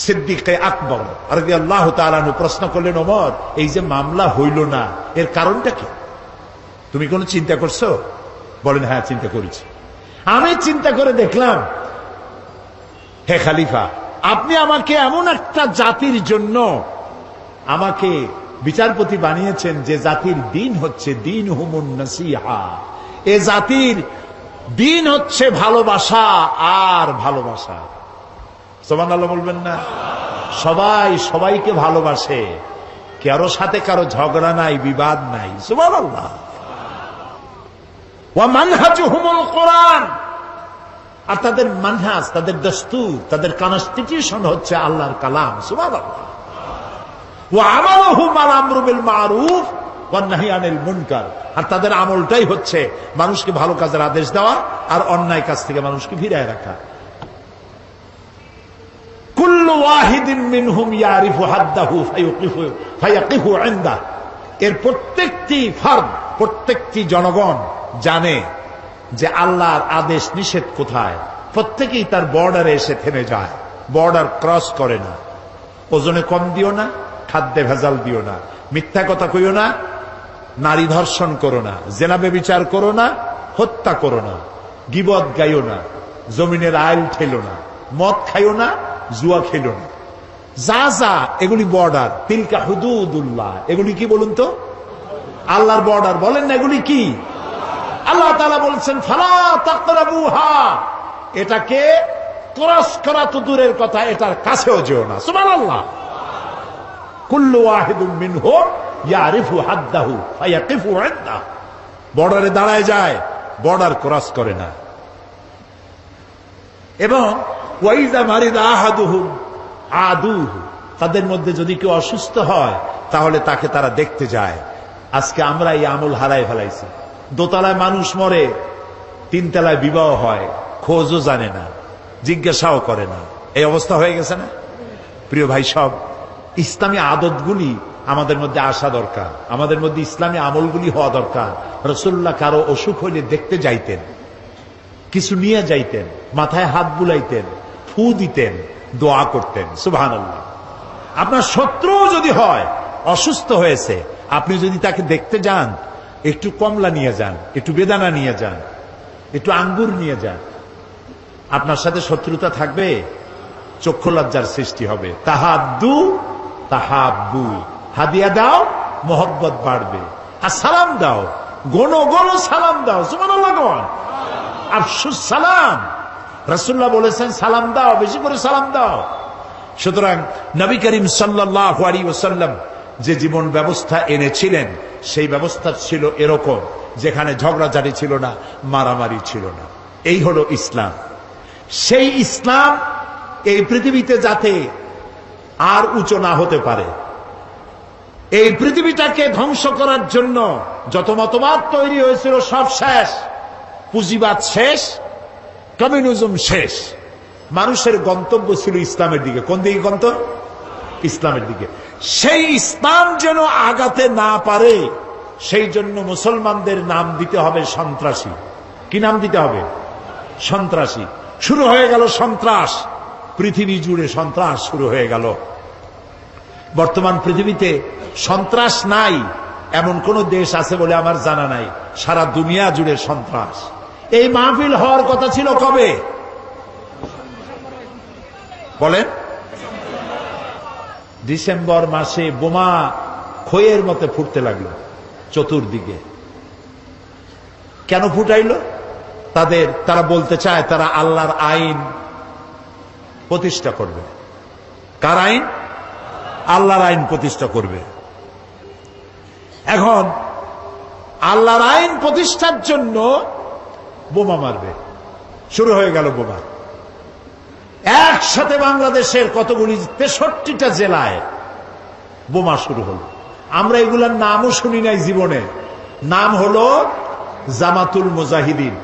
সিদ্দিক আকবর রাদিয়াল্লাহু তাআলা আনহু প্রশ্ন করলেন ওমর, এই যে মামলা হইল না এর কারণটা কি? তুমি কোনো চিন্তা করছো? বলেন হ্যাঁ চিন্তা করেছি। আমি চিন্তা করে দেখলাম হে খালিফা, আপনি আমাকে এমন একটা জাতির জন্য আমাকে বিচারপতি বানিয়েছেন যে জাতির দিন হচ্ছে দিন হুমুন নাসিহা, এ জাতির দিন হচ্ছে ভালোবাসা আর ভালোবাসা। সুবহানাল্লাহ বলবেন না? সবাই সবাইকে ভালোবাসে, কারো সাথে কারো ঝগড়া নাই, বিবাদ নাই। সুবহানাল্লাহ। ওয়া মানহাজুহুমুল কোরআন, আর তাদের মানহাজ, তাদের দস্তুর, তাদের কনস্টিটিউশন হচ্ছে আল্লাহর কালাম। সুবহানাল্লাহ। ওয়া আমালুহুম আল আমরু বিল মারুফ ওয়ান নাহি আনিল মুনকার, আর তাদের আমলটাই হচ্ছে মানুষকে ভালো কাজের আদেশ দেওয়া আর অন্যায় কাজ থেকে মানুষকে ফিরিয়ে রাখা। কুল্লু ওয়াহিদিন মিনহুম ইয়ারিফু হাদ্দাহু ফায়াকিফু ইনদাহু, এর প্রত্যেকটি ফার্দ, প্রত্যেকটি জনগণ জানে যে আল্লাহর আদেশ নিষেধ কোথায়। প্রত্যেকেই তার বর্ডারে এসে থেমে যায়, বর্ডার ক্রস করে না। ওজনে কম দিও না, খাদ্যে ভেজাল দিও না, মিথ্যা কথা কইও না, নারী ধর্ষণ করো না, জেনা ব্যভিচার করো না, হত্যা করো না, গীবত গাইও না, জমিনের আইল ঠেলো না, মদ খাইও না, জুয়া খেলো না। যা যা এগুলি বর্ডার, তিলকা হুদুদুল্লাহ, এগুলি কি বলুন তো? আল্লাহর বর্ডার। বলেন না এগুলি কি? আল্লাহ তাআলা বলছেন ফালা তাকরাবুহা, এটাকে ক্রস করা তো দূরের কথা, এটার কাছেও যেও না। সুবহানাল্লাহ। কুল্লু ওয়াহিদুম মিনহুম ইয়ারিফু হাদ্দাহু ফায়াকিফু ইনদাহু, বর্ডারে দাঁড়ায় যায়, বর্ডার ক্রস করে না। এবং ওয়াইজা মারিদা আহাদুহুম আদুহু, তাদের মধ্যে যদি কেউ অসুস্থ হয় তাহলে তাকে তারা দেখতে যায়। আজকে আমরা এই আমল হারাই ফেলাইছি। দোতলায় মানুষ মরে, তিন তলায় বিবাহ হয়, খোঁজও জানে না, জিজ্ঞাসাও করে না। এই অবস্থা হয়ে গেছে না? প্রিয় ভাই সব, ইসলামী আদতগুলি আমাদের মধ্যে আসা দরকার, আমাদের মধ্যে ইসলামী আমলগুলি হওয়া দরকার। রাসূলুল্লাহ কারো অসুখ হইলে দেখতে যাইতেন, কিছু নিয়ে যাইতেন, মাথায় হাত বুলাইতেন, ফু দিতেন, দোয়া করতেন। সুবহানাল্লাহ। আপনার শত্রু যদি হয়, অসুস্থ হয়েছে, আপনি যদি তাকে দেখতে যান, একটু কমলা নিয়ে যান, একটু বেদানা নিয়ে যান, একটু আঙ্গুর নিয়ে যান। আপনার সাথে শত্রুতা থাকবে, চক্ষু লজ্জার সৃষ্টি হবে। তাহাদ্দু তাহাব্বু, হাদিয়া দাও, মোহব্বত বাড়বে। আর সালাম দাও, গণ গণ সালাম দাও। সুবহানাল্লাহ। আফসুস সালাম, রাসূলুল্লাহ বলেছেন সালাম দাও, বেশি করে সালাম দাও। সুতরাং নবী করিম সাল্লাল্লাহু আলাইহি ওয়াসাল্লাম যে জীবন ব্যবস্থা এনেছিলেন, সেই ব্যবস্থা ছিল এরকম, যেখানে ঝগড়াঝাটি ছিল না, মারামারি ছিল না। এই হলো ইসলাম। সেই ইসলাম এই পৃথিবীতে যাতে আর উঁচু না হতে পারে, এই পৃথিবীটাকে ধ্বংস করার জন্য যত মতবাদ তৈরি হয়েছিল সব শেষ, পুঁজিবাদ শেষ, কমিউনিজম শেষ। মানুষের গন্তব্য ছিল ইসলামের দিকে। কোন দিকে গন্তব্য? ইসলামের দিকে। সেই ইসলাম যেন আগাতে না পারে, সেই জন্য মুসলমানদের নাম দিতে হবে সন্ত্রাসী। কি নাম দিতে হবে? সন্ত্রাসী। শুরু হয়ে গেল সন্ত্রাস, পৃথিবী জুড়ে সন্ত্রাস শুরু হয়ে গেল। বর্তমান পৃথিবীতে সন্ত্রাস নাই এমন কোন দেশ আছে বলে আমার জানা নাই। সারা দুনিয়া জুড়ে সন্ত্রাস। এই মাহফিল হওয়ার কথা ছিল কবে বলেন? ডিসেম্বর মাসে বোমা খইয়ের মতো ফুটতে লাগলো চতুর্দিকে। কেন ফুটাইল? তারা বলতে চায় তারা আল্লাহর আইন প্রতিষ্ঠা করবে। কার আইন? আল্লাহর আইন প্রতিষ্ঠা করবে। এখন আল্লাহর আইন প্রতিষ্ঠার জন্য বোমা মারবে। শুরু হয়ে গেল বোমা। একসাথে বাংলাদেশের কতগুলি 63টা জেলায় বোমা শুরু হলো। আমরা এগুলার নামও শুনি নাই জীবনে। নাম হলো জামাতুল মুজাহিদিন,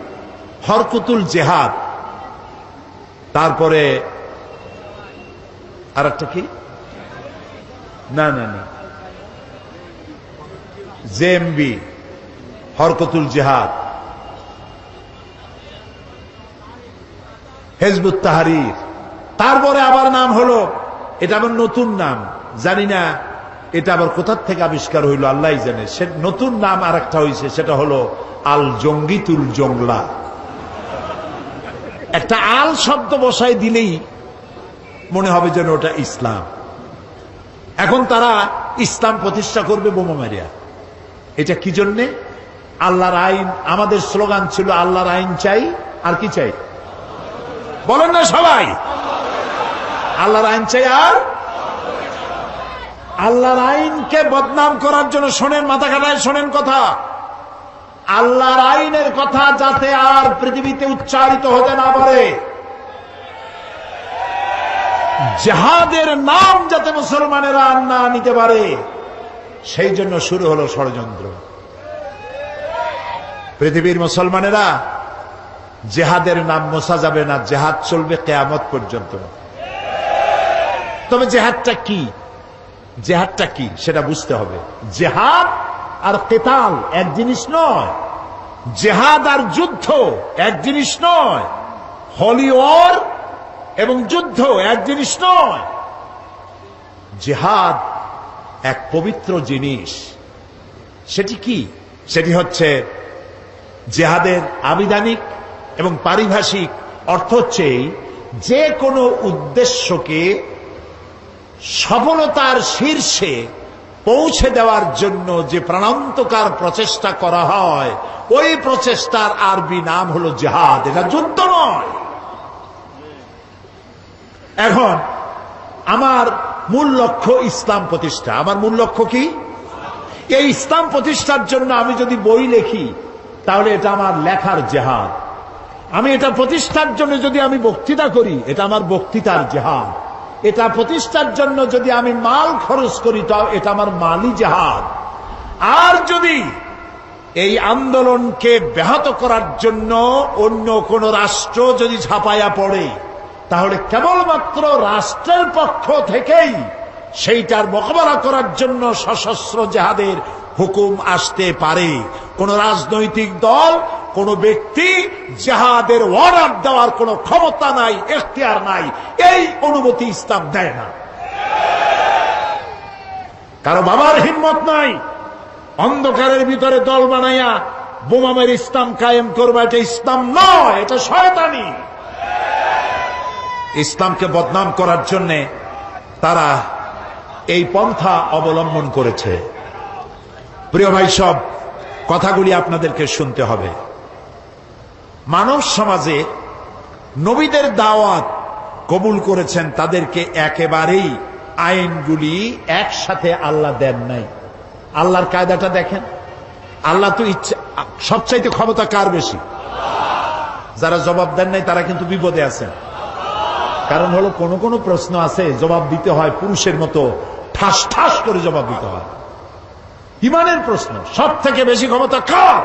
হরকতুল জেহাদ, তারপরে আর একটা কি, না না না, জেএমবি, হরকতুল জেহাদ, হিজবুত তাহরীর। তারপরে আবার নাম হলো, এটা আবার নতুন নাম, জানি না এটা আবার কোথার থেকে আবিষ্কার হইল আল্লাহই জানে। সে নতুন নাম আর একটা হয়েছে, সেটা হলো আল জঙ্গিতুল জংলা। একটা আল শব্দ বসাই দিলেই মনে হবে যেন ওটা ইসলাম। এখন তারা ইসলাম প্রতিষ্ঠা করবে বোমা মারিয়া। এটা কি জন্যে? আল্লাহর আইন। আমাদের স্লোগান ছিল আল্লাহর আইন চাই, আর কি চাই বলেন না সবাই? আল্লাহর আইন চাই। আর আল্লাহর আইনকে বদনাম করার জন্য শোনেন, মাথা কাটায় শোনেন কথা, আল্লাহর আইনের কথা যাতে আর পৃথিবীতে উচ্চারিত হতে না পারে, জিহাদের নাম যাতে মুসলমানেরা আর না নিতে পারে, সেই জন্য শুরু হলো ষড়যন্ত্র। পৃথিবীর মুসলমানেরা জিহাদের নাম মোছা যাবে না, জিহাদ চলবে কিয়ামত পর্যন্ত। তবে জিহাদটা কি, জিহাদটা কি সেটা বুঝতে হবে। জিহাদ আর কিতাল এক জিনিস নয়, জিহাদ আর যুদ্ধ এক জিনিস নয়, হলি ওয়ার এবং যুদ্ধ এক জিনিস নয়। জিহাদ এক পবিত্র জিনিস। সেটি কি? সেটি হচ্ছে জিহাদের আবিধানিক এবং পারিভাষিক অর্থ হচ্ছে যে কোনো উদ্দেশ্যকে সফলতার শীর্ষে পৌঁছে দেওয়ার জন্য যে প্রাণান্তকার প্রচেষ্টা করা হয়, ওই প্রচেষ্টার আরবি নাম হলো জিহাদ। এটা যুদ্ধ নয়। এখন আমার মূল লক্ষ্য ইসলাম প্রতিষ্ঠা। আমার মূল লক্ষ্য কি? এই ইসলাম প্রতিষ্ঠার জন্য আমি যদি বই লিখি, তাহলে এটা আমার লেখার জিহাদ। আমি এটা প্রতিষ্ঠার জন্য যদি আমি বক্তৃতা করি, এটা আমার বক্তৃতার জিহাদ। এটা প্রতিষ্ঠার জন্য যদি আমি মাল খরচ করি, তাও এটা আমার মালি জিহাদ। আর যদি এই আন্দোলনকে ব্যাহত করার জন্য অন্য কোন রাষ্ট্র যদি ঝাঁপাইয়া পড়ে, তাহলে কেবলমাত্র রাষ্ট্রের পক্ষ থেকেই সেইটার মোকাবেলা করার জন্য সশস্ত্র জেহাদের হুকুম আসতে পারে। কোন রাজনৈতিক দল, কোন ব্যক্তি জেহাদের অর্ডার দেওয়ার কোন ক্ষমতা নাই, এখতিয়ার নাই। এই অনুমতি ইসলাম দেয় না। কারো বাবার হিম্মত নাই অন্ধকারের ভিতরে দল বানাইয়া বোমা মেরে ইসলাম কায়েম করবে। এটা ইসলাম নয়, এটা শয়তানি। ইসলামকে বদনাম করার জন্য তারা এই পন্থা অবলম্বন করেছে। প্রিয় ভাই, সব কথাগুলি আপনাদেরকে শুনতে হবে। মানব সমাজে নবীদের দাওয়াত কবুল করেছেন, তাদেরকে একেবারেই আইনগুলি একসাথে আল্লাহ দেন নাই। আল্লাহর কায়দাটা দেখেন। আল্লাহ তো ইচ্ছা, সবচাইতে ক্ষমতা কার বেশি? যারা জবাব দেন নাই তারা কিন্তু বিপদে আছেন। কারণ হলো কোন কোন প্রশ্ন আছে জবাব দিতে হয় পুরুষের মতো ঠাস ঠাস করে জবাব দিতে হয়। ইমানের প্রশ্ন সব থেকে বেশি ক্ষমতা কার?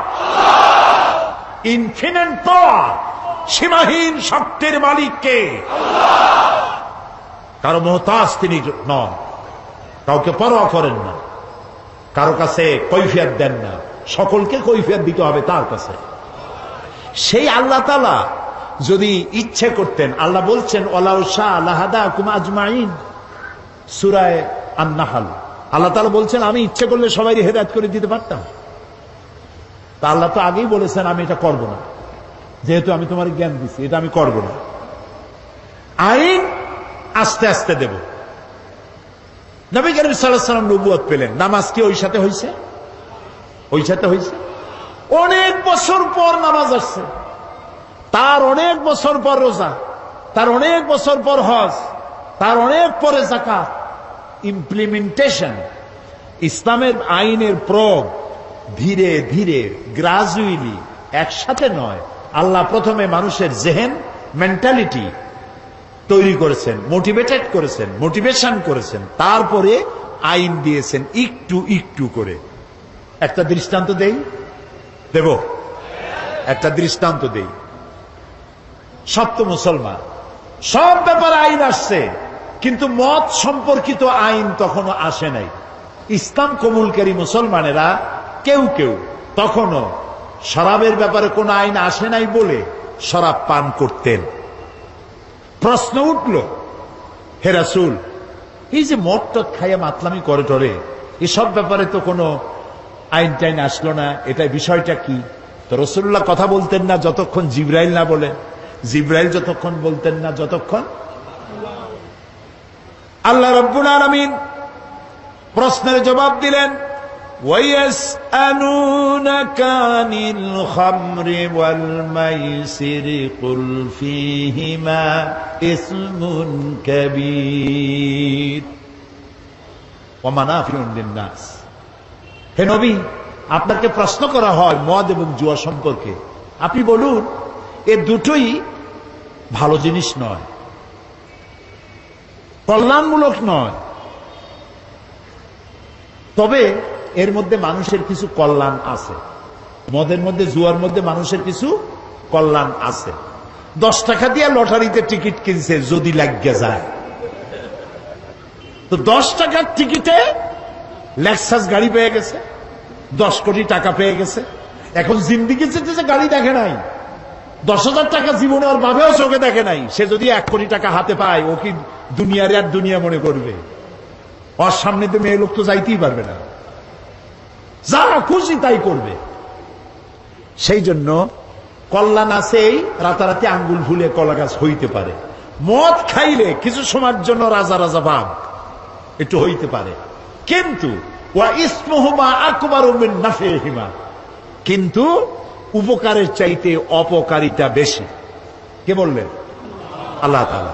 ইনফিনিট পাওয়ার, সীমাহীন শক্তির মালিক কে? কারো মোহতাজ তিনি নন, কাউকে পরোয়া করেন না, কারো কাছে কৈফিয়ত দেন না, সকলকে কৈফিয়ত দিতে হবে তার কাছে। সেই আল্লাহ তাআলা যদি ইচ্ছে করতেন, আল্লাহ বলছেন ওয়ালাউ শাআ লাহাদাকুম আজমাইন, সূরা আন-নাহল। আল্লাহ তাআলা বলছেন আমি ইচ্ছে করলে সবাইকে হেদায়েত করে দিতে পারতাম। তা আল্লাহ তো আগেই বলেছেন আমি এটা করব না, যেহেতু আমি তোমার জ্ঞান দিচ্ছি, এটা আমি করব না। আইন আস্তে আস্তে দেব। নবী করিম সাল্লাল্লাহু আলাইহি ওয়াসাল্লাম নবুয়ত পেলেন, নামাজ কি ওই সাথে হয়েছে? ওই সাথে হয়েছে। অনেক বছর পর নামাজ আসছে, তার অনেক বছর পর রোজা, তার অনেক বছর পর হজ, তার অনেক পরে যাকাত। ইমপ্লিমেন্টেশন, ইসলামের আইনের প্রয়োগ ধীরে ধীরে গ্রাজুয়ালি, একসাথে নয়। আল্লাহ প্রথমে মানুষের জেহেন, মেন্টালিটি তৈরি করেছেন, মোটিভেটেড করেছেন, মোটিভেশন করেছেন, তারপরে আইন দিয়েছেন একটু একটু করে। একটা দৃষ্টান্ত দেব, একটা দৃষ্টান্ত দেই। সব তো মুসলমান, সব ব্যাপারে আইন আসছে, কিন্তু মত সম্পর্কিত আইন তখনও আসে নাই। ইসলাম কবুলকারী মুসলমানেরা কেউ কেউ তখনও শরাবের ব্যাপারে কোন আইন আসে নাই বলে শরাব পান করতেন। প্রশ্ন উঠল, হে রাসূল, এই যে মদ টদ খাইয়া মাতলামি করে টরে, এসব ব্যাপারে তো কোনো আইন টাইন আসলো না, এটা বিষয়টা কি? তো রাসূলুল্লাহ কথা বলতেন না যতক্ষণ জিবরাইল না বলে, জিবরাইল যতক্ষণ বলতেন না যতক্ষণ আল্লাহ রাব্বুল আলামিন প্রশ্নের জবাব দিলেন, وَيَسْأَلُونَكَ عَنِ الْخَمْرِ وَالْمَيْسِرِ قُلْ فِيهِمَا إِثْمٌ كَبِيرٌ وَمَنَافِعُ لِلنَّاسِ। হে নবী, আপনাকে প্রশ্ন করা হয় মদ এবং জুয়া সম্পর্কে, আপনি বলুন এ দুটোই ভালো জিনিস নয়, কল্যাণমূলক নয়, তবে এর মধ্যে মানুষের কিছু কল্যাণ আছে। মদের মধ্যে, জুয়ার মধ্যে মানুষের কিছু কল্যাণ আছে। 10 টাকা দিয়ে লটারিতে টিকিট কিনছে, যদি লাগিয়ে যায় তো 10 টাকার টিকিটে লেক্সাস গাড়ি পেয়ে গেছে, 10 কোটি টাকা পেয়ে গেছে। এখন জিন্দিগি যে গাড়ি দেখে নাই, 10,000 টাকা জীবনে ওর বাবেও চোখে দেখে নাই, সে যদি 1 কোটি টাকা হাতে পায়, ও কি দুনিয়ার আর দুনিয়া মনে করবে? ওর সামনে তো মেয়ে লোক তো যাইতেই পারবে না, যা খুশি তাই করবে। সেই জন্য কল্যাণ আছে, এই রাতারাতি আঙ্গুল ফুলে কলা গাছ হইতে পারে। মদ খাইলে কিছু সময়ের জন্য রাজা রাজা ভাব একটু হইতে পারে, কিন্তু ওয়া ইসমুহুমা আকবারু মিন নাফিহিমা, কিন্তু উপকারের চাইতে অপকারিতা বেশি। কে বললেন? আল্লাহ তাআলা।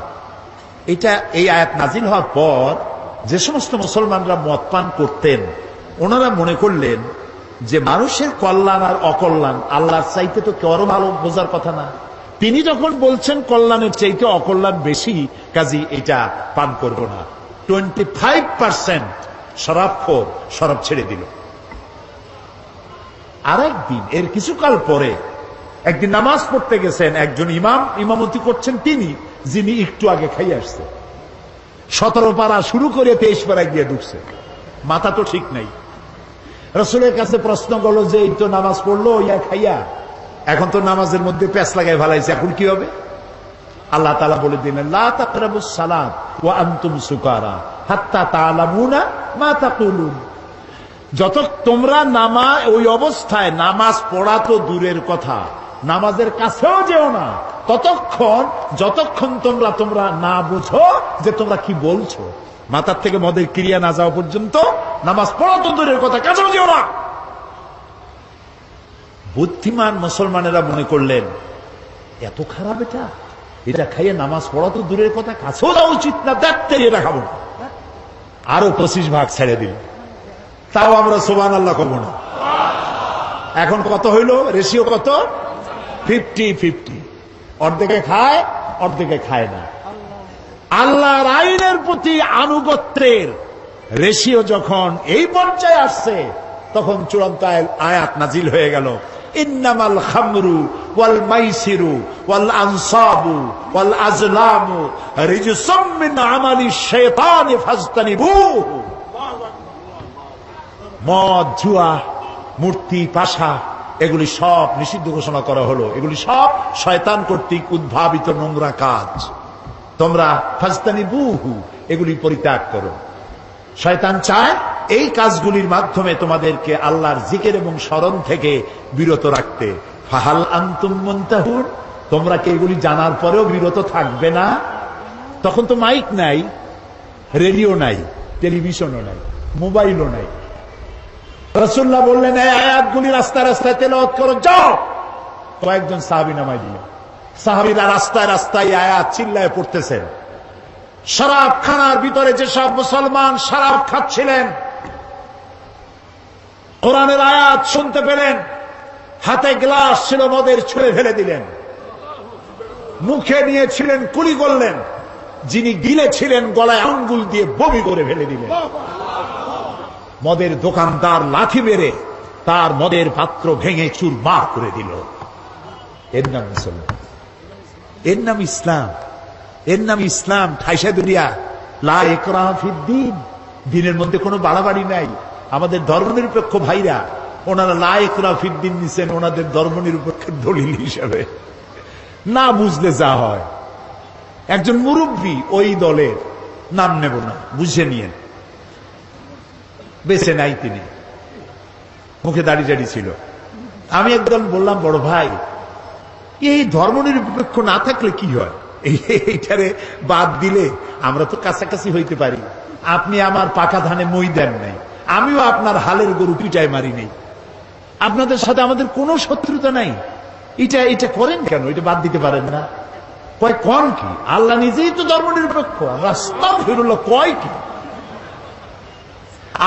এটা এই আয়াত নাজিল হওয়ার পর যে সমস্ত মুসলমানরা মদ পান করতেন, ওনারা মনে করলেন যে মানুষের কল্যাণ আর অকল্যাণ আল্লাহর চাইতে তো কেউ ভালো বোঝার কথা না। তিনি যখন বলছেন কল্যাণের চাইতে অকল্যাণ বেশি, কাজী এটা পান করব না। 25% শরাবখোর শরাব ছেড়ে দিল। আরেকদিন এর কিছুকাল পরে একদিন নামাজ পড়তে গেছেন, একজন ইমাম ইমামতি করছেন তিনি, যিনি একটু আগে খাই আসছে। 17 পারা শুরু করে 23 পারায় গিয়ে ঢুকছে, মাথা তো ঠিক নাই। রাসূলের কাছে প্রশ্ন করলো যে এই তো নামাজ পড়লো ইয়া খাইয়া, এখন তো নামাজের মধ্যে প্যাঁচ লাগাই ভালাইছে, এখন কি হবে? আল্লাহ তাআলা বলে দিলেন, লা তাকরাবুস সালাত ওয়া আনতুম সুকারা হাত্তা তা'লামুনা মা তাকুলুন। যত তোমরা ওই অবস্থায় নামাজ পড়া তো দূরের কথা, নামাজের কাছেও যেও না যতক্ষণ তোমরা না বুঝো যে তোমরা কি বলছো। মাথার থেকে মদের ক্রিয়া না যাওয়া পর্যন্ত নামাজ পড়া তো দূরের কথা, কাছেও যেও না। বুদ্ধিমান মুসলমানেরা মনে করলেন এত খারাপ এটা খাইয়ে নামাজ পড়া তো দূরের কথা, কাছেও যাওয়া উচিত না, দেখতে এটা খাবো না। আরো 25 ভাগ ছেড়ে দিল, তাও আমরা সুবহানাল্লাহ করব না। এখন কত হইল? রেশিও কত? 50-50, অর্ধেকে খায় অর্ধেকে খায় না। আল্লাহর আইনের প্রতি আনুগত্যের রেশিও যখন এই পর্যায়ে আসছে, তখন চূড়ান্ত আয়াত নাজিল হয়ে গেল, ইন্নামাল খামরু ওয়াল মাইসিরু ওয়াল আনসাবু ওয়াল আজলামু রিজসুম মিন আমালিশ শাইতানি ফাজতানিবুহু। মদ, জুয়া, মূর্তি, পাশা এগুলি সব নিষিদ্ধ ঘোষণা করা হলো। এগুলি সব শয়তান কর্তৃক উদ্ভাবিত নোংরা কাজ, তোমরা ফাজতানিবুহু এগুলি পরিত্যাগ করো। শয়তান চায় এই কাজগুলির মাধ্যমে তোমাদেরকে আল্লাহর জিকির এবং স্মরণ থেকে বিরত রাখতে। ফাহাল আনতুম মুনতাহুন, তোমরা কি এগুলি জানার পরেও বিরত থাকবে না? তখন তো মাইক নাই, রেডিও নাই, টেলিভিশনও নাই, মোবাইলও নাই। রাসূলুল্লাহ বললেন এই আয়াতগুলি রাস্তায় রাস্তায় তেলাওয়াত করো, যাও। কয়েকজন সাহাবী নামায় দিলেন। সাহাবীরা রাস্তায় রাস্তায় আয়াত চিল্লায় পড়তেছেন। শরাব খানার ভিতরে যেসব মুসলমান শরাব খাচ্ছিলেন, কোরআনের আয়াত শুনতে পেলেন, হাতে গ্লাস ছিল মদের, ছুঁড়ে ফেলে দিলেন। মুখে নিয়েছিলেন, কুলি করলেন। যিনি গিলেছিলেন, গলায় আঙ্গুল দিয়ে বমি করে ফেলে দিলেন। মদের দোকানদার লাঠি মেরে তার মদের পাত্র ভেঙে চুরমার করে দিল। এর নাম মুসলমান, এর নাম ইসলাম, এর নাম ইসলাম। ঠাইসা দুনিয়া লা ইকরাহা ফিদ্দীন, দিনের মধ্যে কোনো বাড়াবাড়ি নাই। আমাদের ধর্মনিরপেক্ষ ভাইরা ওনারা লা ইকরাহা ফিদ্দীন নিছেন ওনাদের ধর্মনিরপেক্ষের দলিল হিসাবে। না বুঝলে যা হয়। একজন মুরব্বী ওই দলের, নাম নেব না, বুঝে নিয়েন, বেঁচে নাই তিনি, মুখে দাড়ি ছিল। আমি একদম বললাম, বড় ভাই এই ধর্মনিরপেক্ষ না থাকলে কি হয়? এইটারে বাদ দিলে আমরা তো কাছাকাছি হইতে পারি। আপনি আমার পাকা ধানে মই দেন নাই, আমিও আপনার হালের গরু পিটায় মারি নাই, আপনাদের সাথে আমাদের কোনো শত্রুতা নাই। এটা করেন কেন? এটা বাদ দিতে পারেন না? কয় কোন কি? আল্লাহ নিজেই তো ধর্মনিরপেক্ষ। আস্তাগফিরুল্লাহ, কয় কি?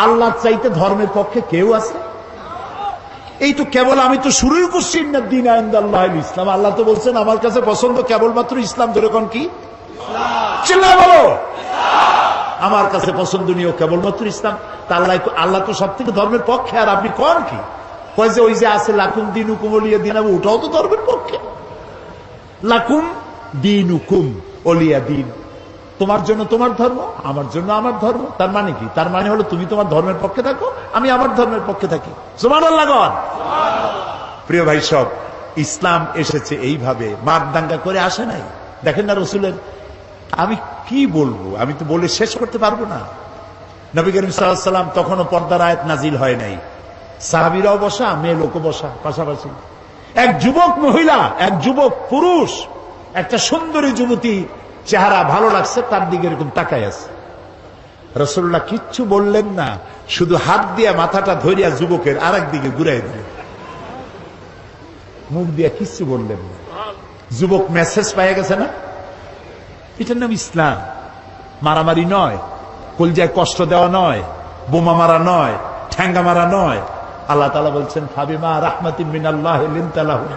আল্লাহ চাইতে ধর্মের পক্ষে কেউ আছে? এই তো কেবল আমি তো শুরুই করছি, ইন্নাদ-দীন ইনদাল্লাহিল ইসলাম। আল্লাহ তো বলছেন আমার কাছে পছন্দ কেবলমাত্র ইসলাম। ধরে কোন কি? চিল্লায় বলো, আমার কাছে পছন্দনীয় কেবলমাত্র ইসলাম। তা আল্লাহ তো সব থেকে ধর্মের পক্ষে, আর আপনি কোন কি? কয় যে ওই যে আছে লাকুম দীনুকুম ওলিয়া দিন, ওটাও তো ধর্মের পক্ষে। লাকুম দীনুকুম ওলিয়া দিন, তোমার জন্য তোমার ধর্ম, আমার জন্য আমার ধর্ম। তার মানে কি? তার মানে হলো তুমি তোমার ধর্মের পক্ষে থাকো, আমি আমার ধর্মের পক্ষে থাকি। সুবহানাল্লাহ। প্রিয় ভাই সব, ইসলাম এসেছে এইভাবে, মার দাঙ্গা করে আসে নাই। দেখেন না রসুলের, আমি কি বলবো, আমি তো বলে শেষ করতে পারবো না। নবী করিম সাল্লাল্লাহু আলাইহি ওয়াসাল্লাম তখনও পর্দার আয়াত নাজিল হয় নাই। সাহাবীরাও বসা, মেয়ে লোকও বসা পাশাপাশি। এক যুবক মহিলা, এক যুবক পুরুষ, একটা সুন্দরী যুবতী, চেহারা ভালো লাগছে, তার দিকে এরকম তাকায় আছে। রাসূলুল্লাহ কিচ্ছু বললেন না, শুধু হাত দিয়ে মাথাটা ধরিয়া যুবকের আরেক দিকে ঘুরাই দিলেন, মুখ দিয়ে কিচ্ছু বললেন না। যুবক মেসেজ পাইয়া গেছে না? এটার নাম ইসলাম। মারামারি নয়, কলজায় কষ্ট দেওয়া নয়, বোমা মারা নয়, ঠ্যাঙ্গা মারা নয়। আল্লাহ তাআলা বলছেন, ফাবিমা রাহমাতিন মিনাল্লাহি লিনতা লাহুম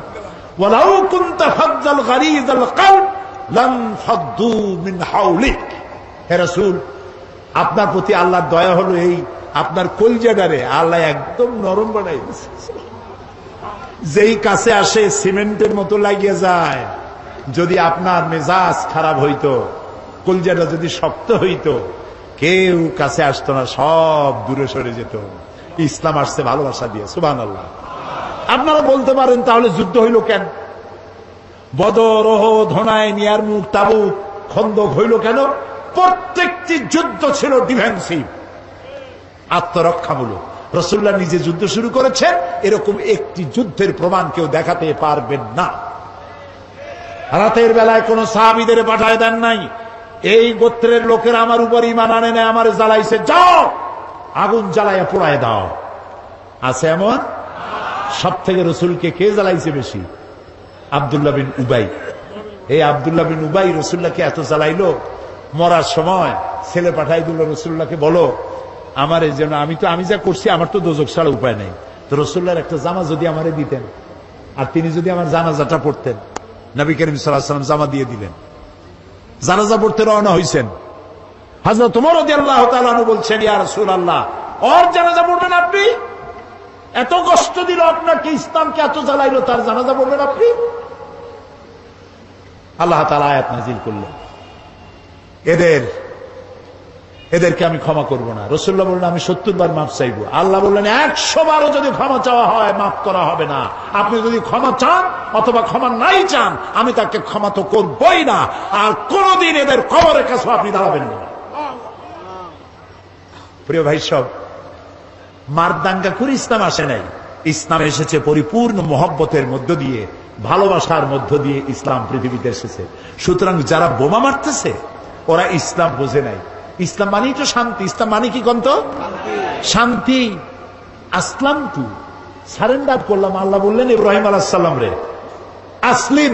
ওয়ালাউ কুনতা ফাজ্জাল গালিযাল কলব লাম ফাদ্দু মিন হাওলিক। হে রাসূল, আপনার প্রতি আল্লাহর দয়া হলো এই, আপনার কলজাটারে আল্লাহ একদম নরম বানাই দিয়েছে। যেই কাছে আসে সিমেন্টের মতো লাগিয়ে যায়। যদি আপনার মেজাজ খারাপ হইতো, কলজাটা যদি শক্ত হইতো, কেউ কাছে আসতো না, সব দূরে সরে যেত। ইসলাম আসছে ভালোবাসা দিয়ে, সুবহানাল্লাহ। আপনারা বলতে পারেন তাহলে যুদ্ধ হইল কেন? বদর, ওহদ, হুনাইন, ইয়ারমুক, তাবুক, খন্দক হইল কেন? প্রত্যেকটি যুদ্ধ ছিল ডিফেন্সিভ, আত্মরক্ষামূলক। রাসূলুল্লাহ নিজে যুদ্ধ শুরু করেছেন, এরকম একটি যুদ্ধের প্রমাণ কেউ দেখাতে পারবেন না। রাতের বেলায় কোন সাহাবীদের পাঠায় দেন নাই, এই গোত্রের লোকেরা আমার উপর ঈমান আনে না, আমার জ্বালাইছে, যাও আগুন জ্বালাইয়া পোড়ায় দাও। আছে এমন? সব থেকে রসুলকে কে জ্বালাইছে বেশি? আব্দুল্লাহ বিন উবাই। এই আব্দুল্লাহ বিন উবাই রসুল্লাহকে এত জ্বালাইলো, মরার সময় ছেলে পাঠাই দিল রসুল্লাহকে, বলো আমার এই জন্য, আমি যা করছি আমার তো দোজক ছাড়া উপায় নেই, তো রসুল্লাহর একটা জামা যদি আমারে দিতেন, আর তিনি যদি আমার জানাজাটা পড়তেন। নবী করিম সাল্লাল্লাহু আলাইহি ওয়াসাল্লাম জামা দিয়ে দিলেন, জানাজা পড়তে রওনা হইছেন। হযরত ওমর রাদিয়াল্লাহু তাআলা আনহু বলছেন, ইয়া রাসূলুল্লাহ, ওর জানাজা পড়বেন আপনি? এত কষ্ট দিল আপনাকে, ইসলামকে এত জ্বালাইলো, তার জানাজা পড়বেন আপনি? আল্লাহ তাআলা আয়াত নাযিল করলেন, এদেরকে আমি ক্ষমা করব না। রাসূলুল্লাহ বললেন, আমি 70 বার মাফ চাইবো। আল্লাহ বললেন, 100 বারও যদি ক্ষমা চাওয়া হয় মাফ করা হবে না। আপনি যদি ক্ষমা চান অথবা ক্ষমা নাই চান, আমি তাকে ক্ষমা তো করবই না, আর কোনদিন এদের কবরের কাছে আপনি দাঁড়াবেন না। প্রিয় ভাই সব, মারদাঙ্গা করে ইসলাম আসে নাই। ইসলাম এসেছে পরিপূর্ণ মহব্বতের মধ্য দিয়ে, ভালোবাসার মধ্য দিয়ে ইসলাম পৃথিবীতে এসেছে। সুতরাং যারা বোমা মারতেছে ওরা ইসলাম বোঝে নাই। ইসলাম মানেই তো শান্তি। ইসলাম মানে কি কন্ত? শান্তি। আসলাম তু, সারেন্ডার করলাম। আল্লাহ বললেন ইব্রাহিম আলাইহিস সালাম রে, আসলিম,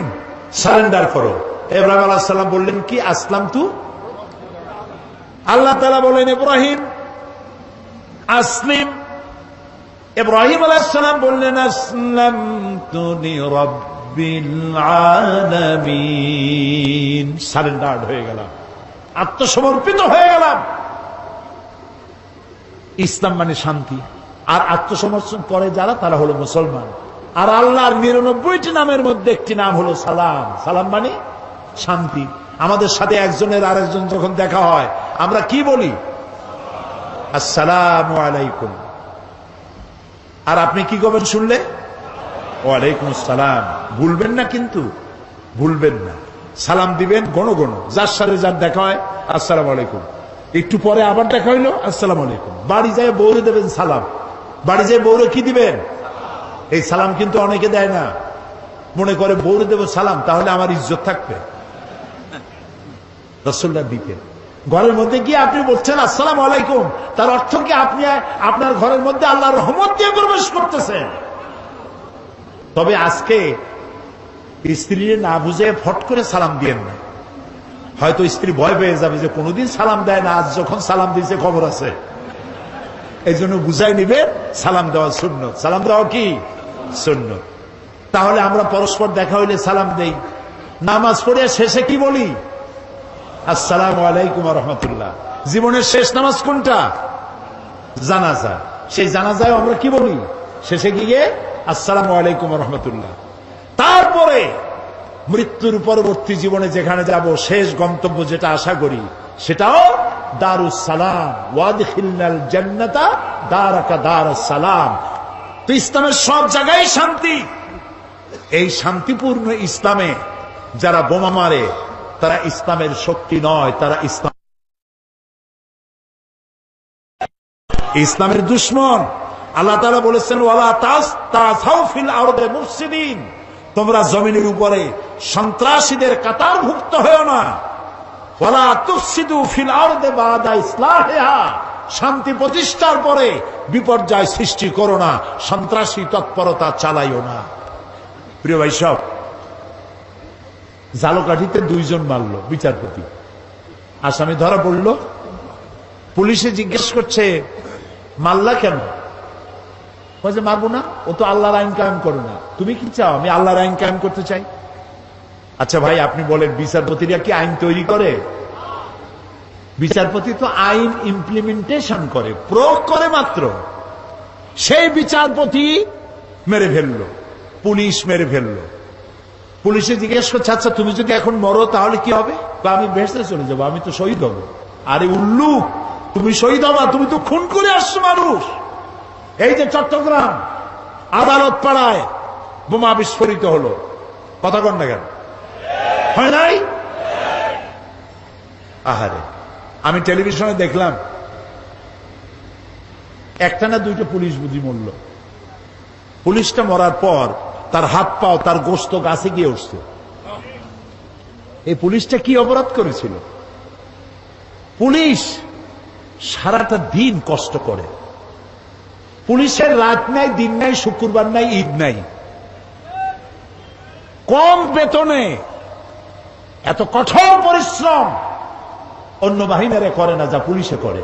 সারেন্ডার করো। ইব্রাহিম আলাইহিস সালাম বললেন কি? আসলাম তু। আল্লাহ তাআলা বলেন ইব্রাহিম আসলিম। ইব্রাহিম আলাইহিস সালাম বললেন আসলামতু লিরাব্বিল আলামিন, সারেন্ডার হয়ে গেলাম, আত্মসমর্পিত হয়ে গেলাম। ইসলাম মানে শান্তি। আর আত্মসমর্পণ করে যারা, তারা হলো মুসলমান। আর আল্লাহর 99টি নামের মধ্যে একটি নাম হলো সালাম। সালাম মানে শান্তি। আমাদের সাথে একজনের আরেকজন যখন দেখা হয় আমরা কি বলি? আসসালামু আলাইকুম। আর আপনি কি করবেন শুনলে? ওয়ালাইকুম আসসালাম। ভুলবেন না, কিন্তু ভুলবেন না। সালাম দিবেন গণ গণ, যার সাথে যার দেখা হয় আসসালামু আলাইকুম। একটু পরে আবার দেখা হইলো আসসালামু আলাইকুম। বাড়ি যায় বউরে দেবেন সালাম, বাড়ি যায় বউরে কি দিবেন? এই সালাম কিন্তু অনেকে দেয় না, মনে করে বউরে দেব সালাম তাহলে আমার ইজ্জত থাকবে। রাসূলুল্লাহ দিতেন। ঘরের মধ্যে গিয়ে আপনি বলছেন আসসালামু আলাইকুম, তার অর্থ কি আপনি আপনার ঘরের মধ্যে আল্লাহর রহমত দিয়ে প্রবেশ করতেছেন। তবে আজকে স্ত্রীর না বুঝে ফট করে সালাম দিয়েন না, হয়তো স্ত্রী ভয় পেয়ে যাবে যে কোনোদিন সালাম দেয় না, আজ যখন সালাম দিয়েছে খবর আছে। এই জন্য বুঝাই নিবে সালাম দেওয়া সুন্নত। সালাম দেওয়া কি সুন্নত। তাহলে আমরা পরস্পর দেখা হইলে সালাম দেই। নামাজ পড়ে শেষে কি বলি? আসসালামু আলাইকুম ওয়া রাহমাতুল্লাহ। জীবনের শেষ নামাজ কোনটা? জানাজা। সেই জানাজায় আমরা কি বলি? শেষে গিয়ে আসসালামু আলাইকুম ওয়া রাহমাতুল্লাহ। তারপরে মৃত্যুর পরবর্তী জীবনে যেখানে যাব, শেষ গন্তব্য যেটা আশা করি, সেটাও দারুস সালাম। ওয়াদখিলনাল জান্নাতা দারাকা দারুস সালাম। তো ইসলামের সব জায়গায় শান্তি। এই শান্তিপূর্ণ ইসলামে যারা বোমা মারে তারা ইসলামের শক্তি নয়, তারা ইসলামের দুশমন। আল্লাহ তাআলা বলেছেন ওয়ালা তাসাউ ফিল আরদি মুফসিদিন, তোমরা জমিনের উপরে সন্ত্রাসীদের কাতারভুক্ত হও না। ওয়ালা তুফসিদু ফিল আরদি বাদা ইসলাহিহা, শান্তি প্রতিষ্ঠার পরে বিপর্যয় সৃষ্টি করো না, সন্ত্রাসী তৎপরতা চালাইও না। প্রিয় ভাই সব, জালকাঠিতে 2 জন মারল বিচারপতি, আসামি ধরা পড়ল। পুলিশে জিজ্ঞেস করছে মাল্লা কেন? বলছে মারবো না, ও তো আল্লাহর আইন কায়েম করে না। তুমি কি চাও? আমি আল্লাহর আইন কায়েম করতে চাই। আচ্ছা ভাই আপনি বলেন, বিচারপতিরা কি আইন তৈরি করে? বিচারপতি তো আইন ইমপ্লিমেন্টেশন করে, প্রয়োগ করে মাত্র। সেই বিচারপতি মেরে ফেললো, পুলিশ মেরে ফেললো। পুলিশে জিজ্ঞেস করছে, আচ্ছা তুমি যদি এখন মরো তাহলে কি হবে? আমি বেহেশতে চলে যাবো, আমি তো শহীদ হবো। আরে উল্লুক, তুমি শহীদ হবা? তুমি তো খুন করে আসছো মানুষ। এই যে চট্টগ্রাম আদালত পাড়ায় বোমা বিস্ফোরিত হলো, কথা কন না কেন? হয় নাই? আহারে, আমি টেলিভিশনে দেখলাম একটা না দুইটা পুলিশ বুঝি মরল। পুলিশটা মরার পর তার হাত পাও, তার গোশত গাছে গিয়ে উঠছে। এই পুলিশটা কি অপরাধ করেছিল? পুলিশ সারাটা দিন কষ্ট করে, পুলিশের রাত নাই, দিন নাই, শুক্রবার নাই, ঈদ নাই। কম বেতনে এত কঠোর পরিশ্রম অন্য বাহিনীরা করে না যা পুলিশে করে।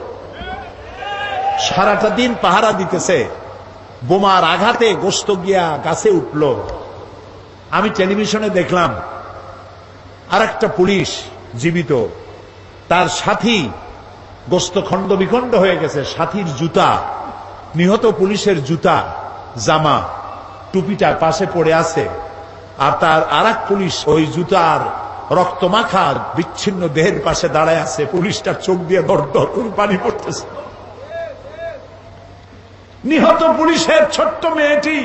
সারাটা দিন পাহারা দিতেছে, বোমার আঘাতে গোশত গিয়া গাছে উঠল। আমি টেলিভিশনে দেখলাম আর একটা পুলিশ জীবিত, তার সাথী গোশত খণ্ড বিখণ্ড হয়ে গেছে, সাথীর জুতা, নিহত পুলিশের জুতা, জামা, টুপিটা পাশে পড়ে আছে। আর তার আর এক পুলিশ ওই জুতার রক্তমাখা বিচ্ছিন্ন দেহের পাশে দাঁড়ায় আছে। পুলিশটার চোখ দিয়ে দর দর করে পানি পড়তেছে। নিহত পুলিশের ছোট্ট মেয়েটি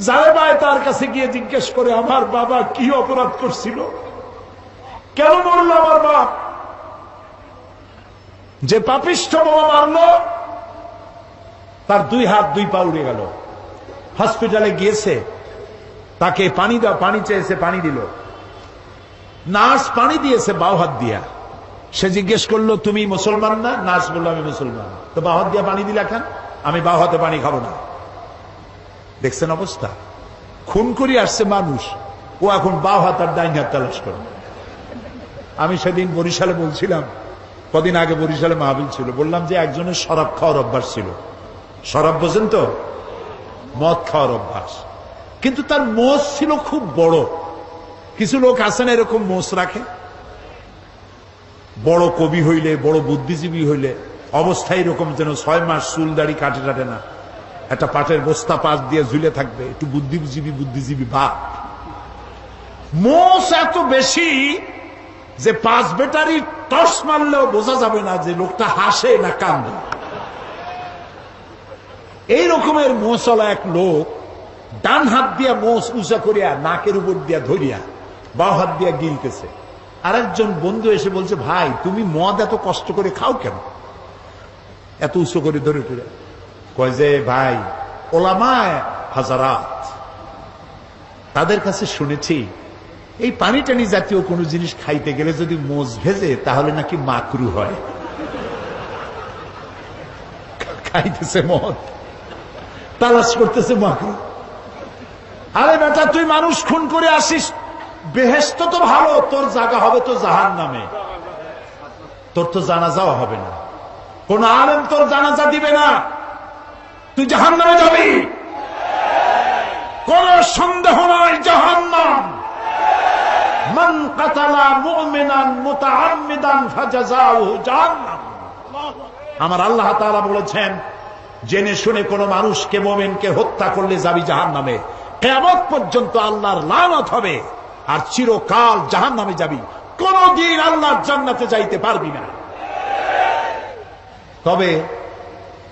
জালেবায় তার কাছে গিয়ে জিজ্ঞেস করে, আমার বাবা কি অপরাধ করছিল, কেন মরল আমার বাপ? যে পাপিষ্ঠ বোমা মারলো তার 2 হাত 2 পা উড়ে গেল। হসপিটালে গিয়েছে, তাকে পানি দাও, পানি চেয়েছে, পানি দিল। নার্স পানি দিয়েছে বাও হাত দিয়া। সে জিজ্ঞেস করলো, তুমি মুসলমান না? নার্স বললো, আমি মুসলমান। তো বাও হাত দিয়া পানি দিলা কেন? আমি বাও হাতে পানি খাবো না। দেখছেন অবস্থা? খুন করে আসছে মানুষ, ও এখন বাও হাত আর ডাইন হাত তালাশ করে। আমি সেদিন বরিশালে বলছিলাম, কদিন আগে বরিশালে মাহফিল ছিল, বললাম যে একজনের শরাব খাওয়ার অভ্যাস ছিল। শরাব বোঝেন তো? মদ খাওয়ার অভ্যাস। কিন্তু তার মোষ ছিল খুব বড়। কিছু লোক আছেন এরকম মোষ রাখে, বড় কবি হইলে, বড় বুদ্ধিজীবী হইলে অবস্থায় এরকম যেন 6 মাস চুল দাড়ি কাটে টাটে না, একটা পাটের বস্তা পাশ দিয়ে ঝুলে থাকবে, একটু বুদ্ধিজীবী ভাব। মোষ এত বেশি যে 5 ব্যাটারি টর্চ মারলেও বোঝা যাবে না যে লোকটা হাসে না কান্দে। এই রকমের মোষওয়ালা এক লোক ডান হাত দিয়া মোষ উঁচা করিয়া নাকের উপর দিয়া ধরিয়া বাঁ হাত দিয়া গিলতেছে। আরেকজন বন্ধু এসে বলছে, ভাই তুমি মদ এত কষ্ট করে খাও কেন, এত উঁচু করে ধরে ধরে? কয় যে ভাই, ওলামায়ে হাজারাত, তাদের কাছে শুনেছি এই পানি টানি জাতীয় কোন জিনিস খাইতে গেলে যদি মোষ ভেজে তাহলে নাকি মাকরু হয়। খাইতেছে মদ, তালাশ করতেছে মাকরু। আরে বেটা, তুই মানুষ খুন করে আসিস, বেহেশত তো ভালো, তোর জায়গা হবে তো জাহান্নামে। তোর তো জানাজাও হবে না, কোন আলেম তোর জানাজা দিবে না, তুই জাহান্নামে যাবি, কোন সন্দেহ নাই। জাহান্নাম। মান কাতালা মুমিনান মুতাআম্মিদান ফাজাযাউহু জাহান্নাম। আমার আল্লাহ তাআলা বলেছেন, জেনে শুনে কোন মানুষকে, মুমিনকে হত্যা করলে যাবি জাহান্নামে। কিয়ামত পর্যন্ত আল্লাহর লানত হবে আর চিরকাল জাহান্নামে যাবি, কোনদিন আল্লাহর জান্নাতে যাইতে পারবি না। তবে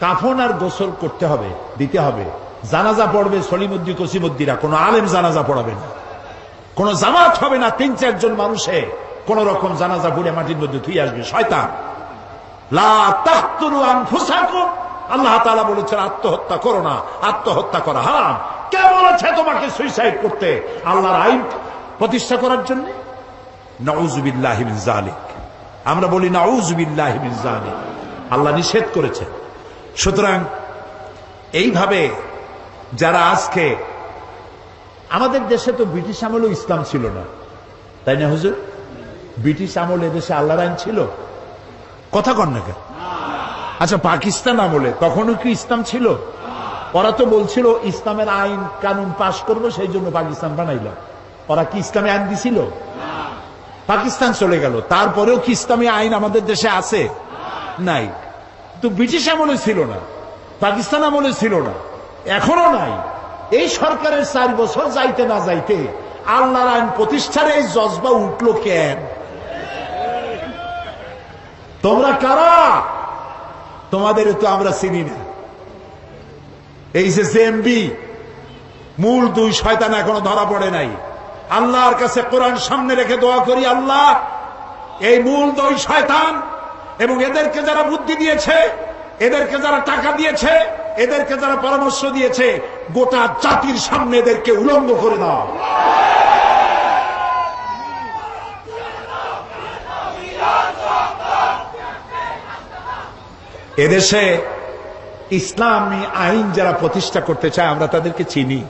কাফন আর গোসল করতে হবে, দিতে হবে। জানাজা পড়বে সলিমুদ্দি কসিমুদ্দিরা, কোন আলেম জানাজা পড়াবে না, কোন জামাত হবে না। 3-4 জন মানুষে কোন রকম জানাজা পড়ে মাটির মধ্যে ধুয়ে আসবে, শয়তান। লা তাকতুলু আনফুসাকুম, আল্লাহ তাআলা বলেছেন আত্মহত্যা করো না, আত্মহত্যা করা হারাম। কে বলেছে তোমাকে সুইসাইড করতে? আল্লাহর আইন প্রতিষ্ঠা করার জন্য। নাউযুবিল্লাহি মিন যালিক। আমরা বলি নাউযুবিল্লাহি মিন যালিক, আল্লাহ নিষেধ করেছেন। সুতরাং এইভাবে যারা আজকে, আমাদের দেশে তো ব্রিটিশ আমলেও ইসলাম ছিল না, তাই না হুজুর? ব্রিটিশ আমলে দেশে আল্লাহর আইন ছিল? কথা কন না কেন? আচ্ছা, পাকিস্তান আমলে তখনও কি ইসলাম ছিল? ওরা তো বলছিল ইসলামের আইন কানুন পাশ করবো, সেই জন্য পাকিস্তান বানাইল। ওরা কি ইসলামী আইন দিছিল? পাকিস্তান চলে গেল, তারপরেও কি ইসলামী আইন আমাদের দেশে আছে? নাই। তো ব্রিটিশ আমলে ছিল না, পাকিস্তান আমলে ছিল না, এখনো নাই। এই সরকারের 4 বছর যাইতে না যাইতে আল্লাহর আইন প্রতিষ্ঠার এই জজবা উঠলো কেন? তোমরা কারা? তোমাদের তো আমরা চিনি না। এই যে জেএমবি মূল 2 শয়তান এখনো ধরা পড়ে নাই। আল্লাহর কাছে কোরআন সামনে রেখে দোয়া করি, আল্লাহ এই মূল 2 শয়তান এবং এদেরকে যারা বুদ্ধি দিয়েছে, এদেরকে যারা টাকা দিয়েছে, এদেরকে যারা পরামর্শ দিয়েছে, গোটা জাতির সামনে এদেরকে উলঙ্গ করে দাও। এদেশে ইসলামী আইন যারা প্রতিষ্ঠা করতে চায় আমরা তাদেরকে চিনি।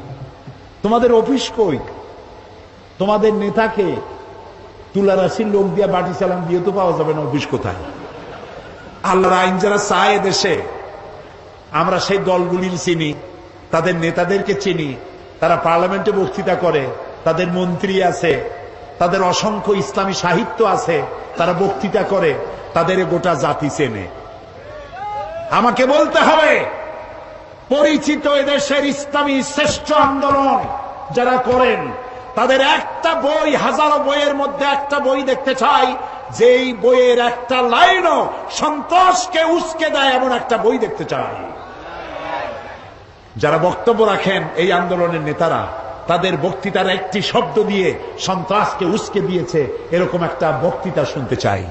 তোমাদের অফিস কই? তোমাদের নেতাকে তুলারাশির লোক দিয়ে বাটি চালান দিয়ে তো পাওয়া যাবে না, অফিস কোথায়? আল্লাহর আইন যারা চায় এদেশে, আমরা সেই দলগুলির চিনি, তাদের নেতাদেরকে চিনি। তারা পার্লামেন্টে বক্তৃতা করে, তাদের মন্ত্রী আছে, তাদের অসংখ্য ইসলামী সাহিত্য আছে, তারা বক্তৃতা করে, তাদের গোটা জাতি চেনে। আমাকে বলতে হবে পরিচিত এদেশের ইসলামী শ্রেষ্ঠ আন্দোলন যারা করেন তাদের একটা বই, হাজারো বইয়ের মধ্যে একটা বই দেখতে চাই যেই বইয়ের একটা লাইনও সন্ত্রাসকে উস্কে দেয় এমন একটা বই দেখতে চাই। যারা বক্তব্য রাখেন এই আন্দোলনের নেতারা, তাদের বক্তৃতার একটি শব্দ দিয়ে সন্ত্রাসকে উস্কে দিয়েছে এরকম একটা বক্তৃতা শুনতে চাই।